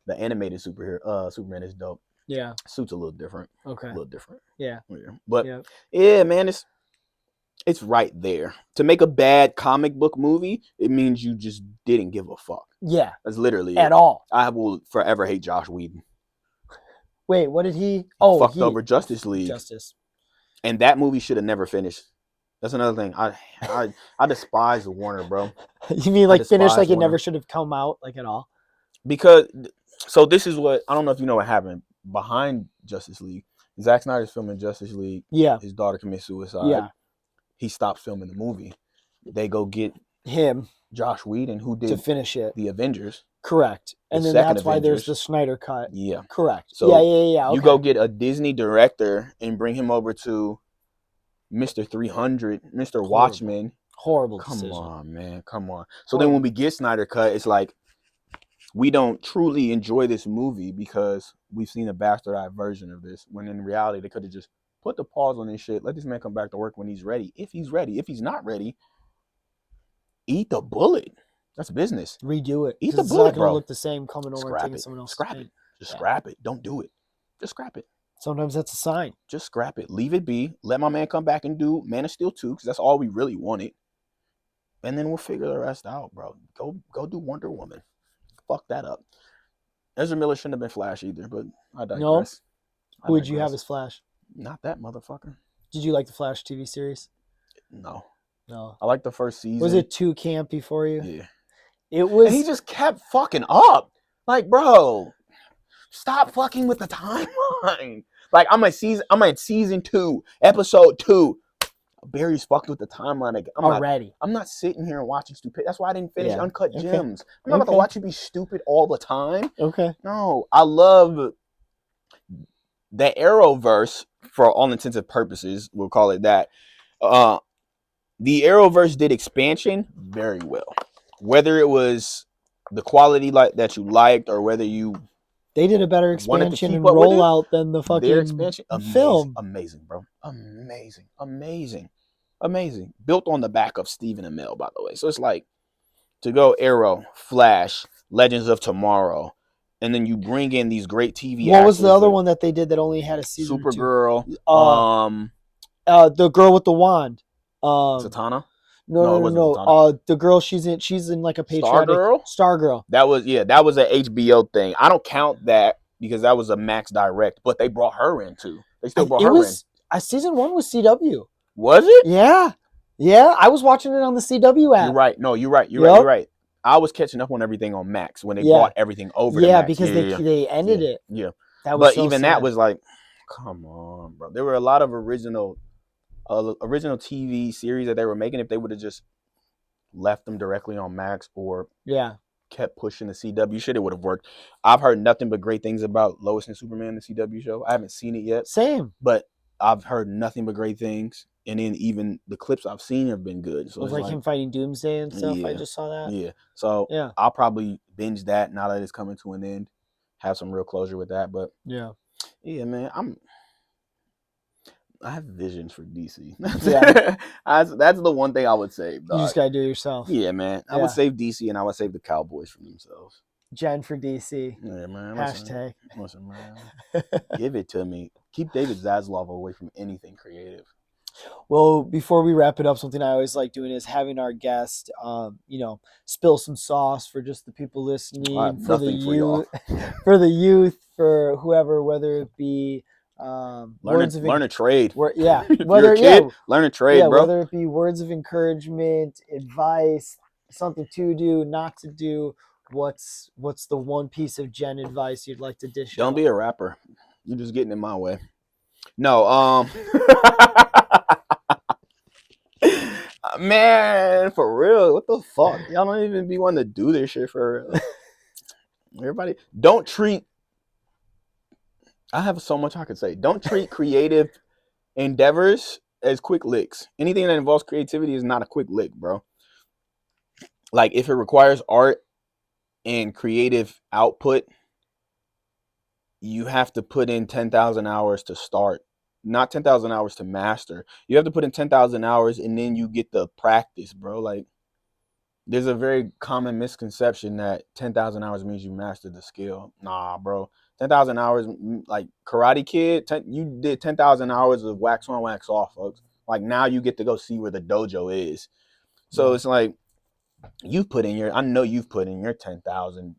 superhero Superman is dope.
Yeah.
Suit's a little different.
Okay.
A little different.
Yeah.
But yeah, man, it's right there. To make a bad comic book movie, it means you just didn't give a fuck.
Yeah.
That's literally
at all.
I will forever hate Josh Whedon.
Wait, what did he? Oh,
fucked over Justice League. And that movie should have never finished. That's another thing. I despise Warner, bro.
You mean like finished like it never should have come out like at all?
Because so this is what I don't know if you know what happened behind Justice League. Zack Snyder's filming Justice League.
Yeah.
His daughter commits suicide.
Yeah.
He stopped filming the movie. They go get
him,
Josh Whedon, who did
to finish it.
The Avengers.
Correct. And then that's why there's the Snyder cut.
Yeah.
Correct.
So
yeah. Okay.
You go get a Disney director and bring him over to Mr. 300, Mr. Watchmen.
Horrible
Come
decision.
on, man. Come on. So then when we get Snyder cut, it's like we don't truly enjoy this movie because we've seen a bastardized version of this, when in reality they could have just put the pause on this shit. Let this man come back to work when he's ready. If he's ready. If he's not ready, eat the bullet. That's business.
Redo it.
Eat the bullet,
it's not gonna
bro.
look the same coming over and taking someone else.
Scrap it. Just scrap it. Don't do it. Just scrap it.
Sometimes that's a sign.
Just scrap it. Leave it be. Let my man come back and do Man of Steel 2, because that's all we really wanted. And then we'll figure the rest out, bro. Go do Wonder Woman. Fuck that up. Ezra Miller shouldn't have been Flash either, but I digress.
No. Who would you have as Flash?
Not that motherfucker.
Did you like the Flash TV series?
No.
No.
I liked the first season.
Was it too campy for you?
Yeah.
It was.
And he just kept fucking up. Like, bro, stop fucking with the timeline. Like, I'm at season 2, episode 2. Barry's fucked with the timeline. I'm not sitting here and watching stupid. That's why I didn't finish Uncut Gems. I'm not about to watch you be stupid all the time.
Okay.
No, I love the Arrowverse for all intents and purposes. We'll call it that. The Arrowverse did expansion very well. Whether it was the quality that you liked or whether you
They did a better
wanted to
expansion
keep
and
up with it.
rollout than the
Their
fucking
expansion,
film.
amazing, bro, amazing. Built on the back of Stephen Amell, by the way. So it's like to go Arrow, Flash, Legends of Tomorrow, and then you bring in these great TV
What
actors.
was the other one that they did that only had a season
Supergirl.
The girl with the wand.
Zatanna.
No. The girl she's in like a patriotic Stargirl.
That was an HBO thing. I don't count that because that was a Max Direct, but they brought her in too. They still brought her in.
Season 1 was CW.
Was it?
Yeah. I was watching it on the CW app.
You're right. No, you're right. You're right. I was catching up on everything on Max when they brought everything over to Max.
Because they ended it.
Yeah.
That was
but even sad. That was like, come on, bro. There were a lot of original TV series that they were making. If they would have just left them directly on Max or kept pushing the CW shit, it would have worked. I've heard nothing but great things about Lois and Superman, the CW show. I haven't seen it yet.
Same.
But I've heard nothing but great things. And then even the clips I've seen have been good. So
it was like him fighting Doomsday and stuff. I just saw that.
Yeah. So I'll probably binge that now that it's coming to an end. Have some real closure with that. But yeah, man, I have visions for DC. That's the one thing I would save. Dog.
You just gotta do it yourself.
Yeah, man. I would save DC and I would save the Cowboys from themselves.
Jen for DC.
Yeah, man.
Hashtag.
Listen, man. Give it to me. Keep David Zaslav away from anything creative.
Well, before we wrap it up, something I always like doing is having our guest, spill some sauce for just the people listening, for the youth, for whoever, whether it be
learn a trade.
Whether
you're a kid, learn a trade, bro.
Whether it be words of encouragement, advice, something to do, not to do. What's the one piece of Gen advice you'd like to dish out?
Don't be a rapper. You're just getting in my way. No, man, for real, what the fuck? Y'all don't even be wanting to do this shit for real. Everybody, don't treat. I have so much I could say. Don't treat creative endeavors as quick licks. Anything that involves creativity is not a quick lick, bro. Like if it requires art and creative output, you have to put in 10,000 hours to start. Not 10,000 hours to master. You have to put in 10,000 hours and then you get the practice, bro. Like, there's a very common misconception that 10,000 hours means you mastered the skill. Nah, bro. 10,000 hours, like Karate Kid, you did 10,000 hours of wax on, wax off, folks. Like, now you get to go see where the dojo is. So it's like, I know you've put in your 10,000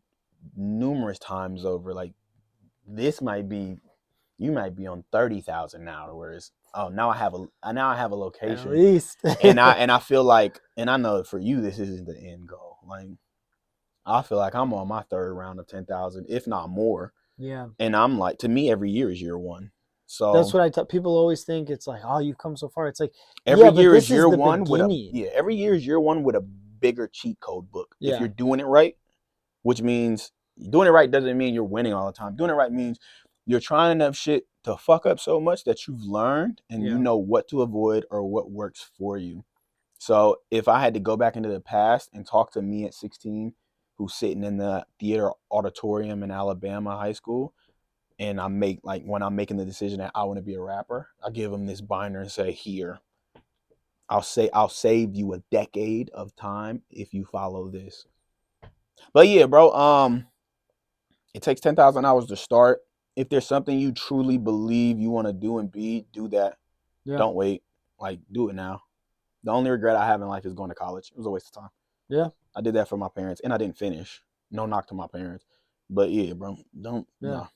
numerous times over. Like, you might be on 30,000 now, whereas now I have a location.
At least.
and I feel like, and I know for you this isn't the end goal. Like I feel like I'm on my third round of 10,000, if not more.
Yeah.
And I'm like, to me, every year is year one. So
that's what I tell people. Always think it's like, oh, you've come so far. It's like
every year is year one every year is year one with a bigger cheat code book. If you're doing it right, which means doing it right doesn't mean you're winning all the time. Doing it right means you're trying enough shit to fuck up so much that you've learned and you know what to avoid or what works for you. So if I had to go back into the past and talk to me at 16, who's sitting in the theater auditorium in Alabama high school, and when I'm making the decision that I want to be a rapper, I give them this binder and say, here, I'll save you a decade of time if you follow this. But yeah, bro, it takes 10,000 hours to start. If there's something you truly believe you want to do and be, do that. Yeah. Don't wait. Like, do it now. The only regret I have in life is going to college. It was a waste of time. Yeah. I did that for my parents, and I didn't finish. No knock to my parents. But yeah, bro, don't. Yeah.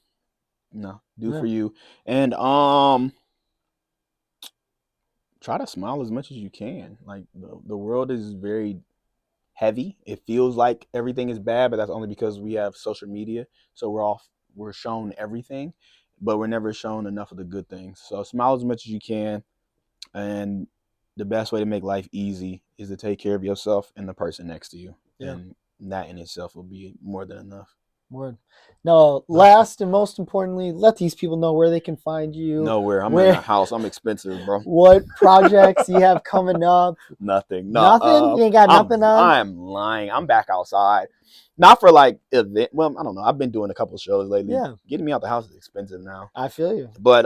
No. Do for you. And try to smile as much as you can. Like, the world is very heavy. It feels like everything is bad, but that's only because we have social media. So we're shown everything, but we're never shown enough of the good things. So smile as much as you can. And the best way to make life easy is to take care of yourself and the person next to you. Yeah. And that in itself will be more than enough.
Word. No, last and most importantly, let these people know where they can find you.
Nowhere. I'm in a house. I'm expensive, bro.
What projects you have coming up?
Nothing.
Nothing? You ain't got nothing on?
I'm lying. I'm back outside. Not for like event. Well, I don't know. I've been doing a couple of shows lately.
Yeah.
Getting me out the house is expensive now.
I feel you.
But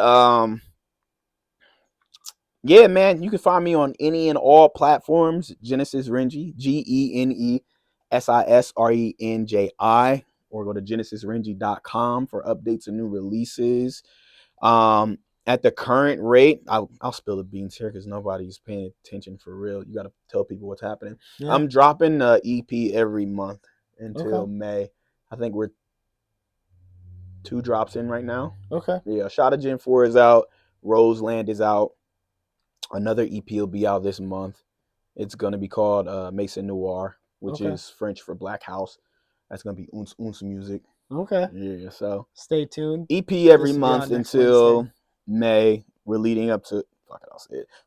yeah, man, you can find me on any and all platforms. Genesis Renji, GenesisRenji, or go to genesisrenji.com for updates and new releases. At the current rate, I'll spill the beans here because nobody's paying attention for real. You got to tell people what's happening. Yeah. I'm dropping an EP every month until May. I think we're 2 drops in right now.
Okay.
Yeah, Shot of Gen 4 is out. Roseland is out. Another EP will be out this month. It's going to be called Mason Noir, which is French for Black House. That's going to be Uns music.
Okay.
Yeah, so
stay tuned.
EP every month until May. We're leading up to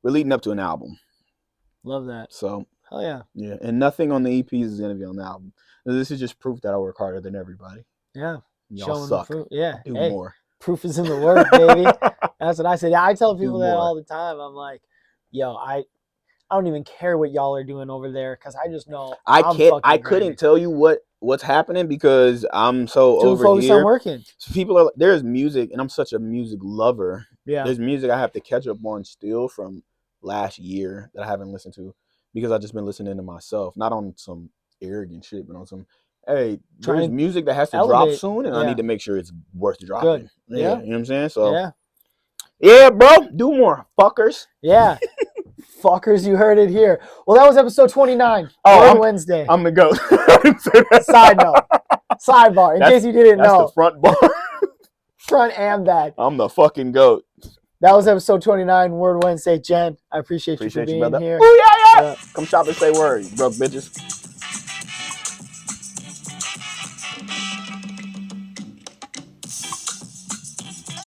We're leading up to an album.
Love that.
So
hell yeah.
Yeah, and nothing on the EPs is going to be on the album. This is just proof that I work harder than everybody.
Yeah.
Y'all suck.
Yeah.
Do more.
Proof is in the work, baby. That's what I said. I tell people that all the time. I'm like, yo, I don't even care what y'all are doing over there because I just know
I couldn't tell you what's happening because I'm so
too
over
focused
here.
On working.
So people are there's music, and I'm such a music lover.
Yeah,
there's music I have to catch up on still from last year that I haven't listened to because I've just been listening to myself, not on some arrogant shit, but on some. Hey, there's music that has to drop soon, and I need to make sure it's worth dropping.
Good.
Yeah, you know what I'm saying? So
yeah,
bro, do more, fuckers.
Yeah. Fuckers, you heard it here. Well, that was episode 29. Oh, Wednesday.
I'm the GOAT.
Side note. Sidebar, in case you didn't know.
That's the front bar.
Front and back.
I'm the fucking GOAT.
That was episode 29, Word Wednesday. Jen, I appreciate you for being here.
Oh, yeah. Come shop and say word, you broke bitches.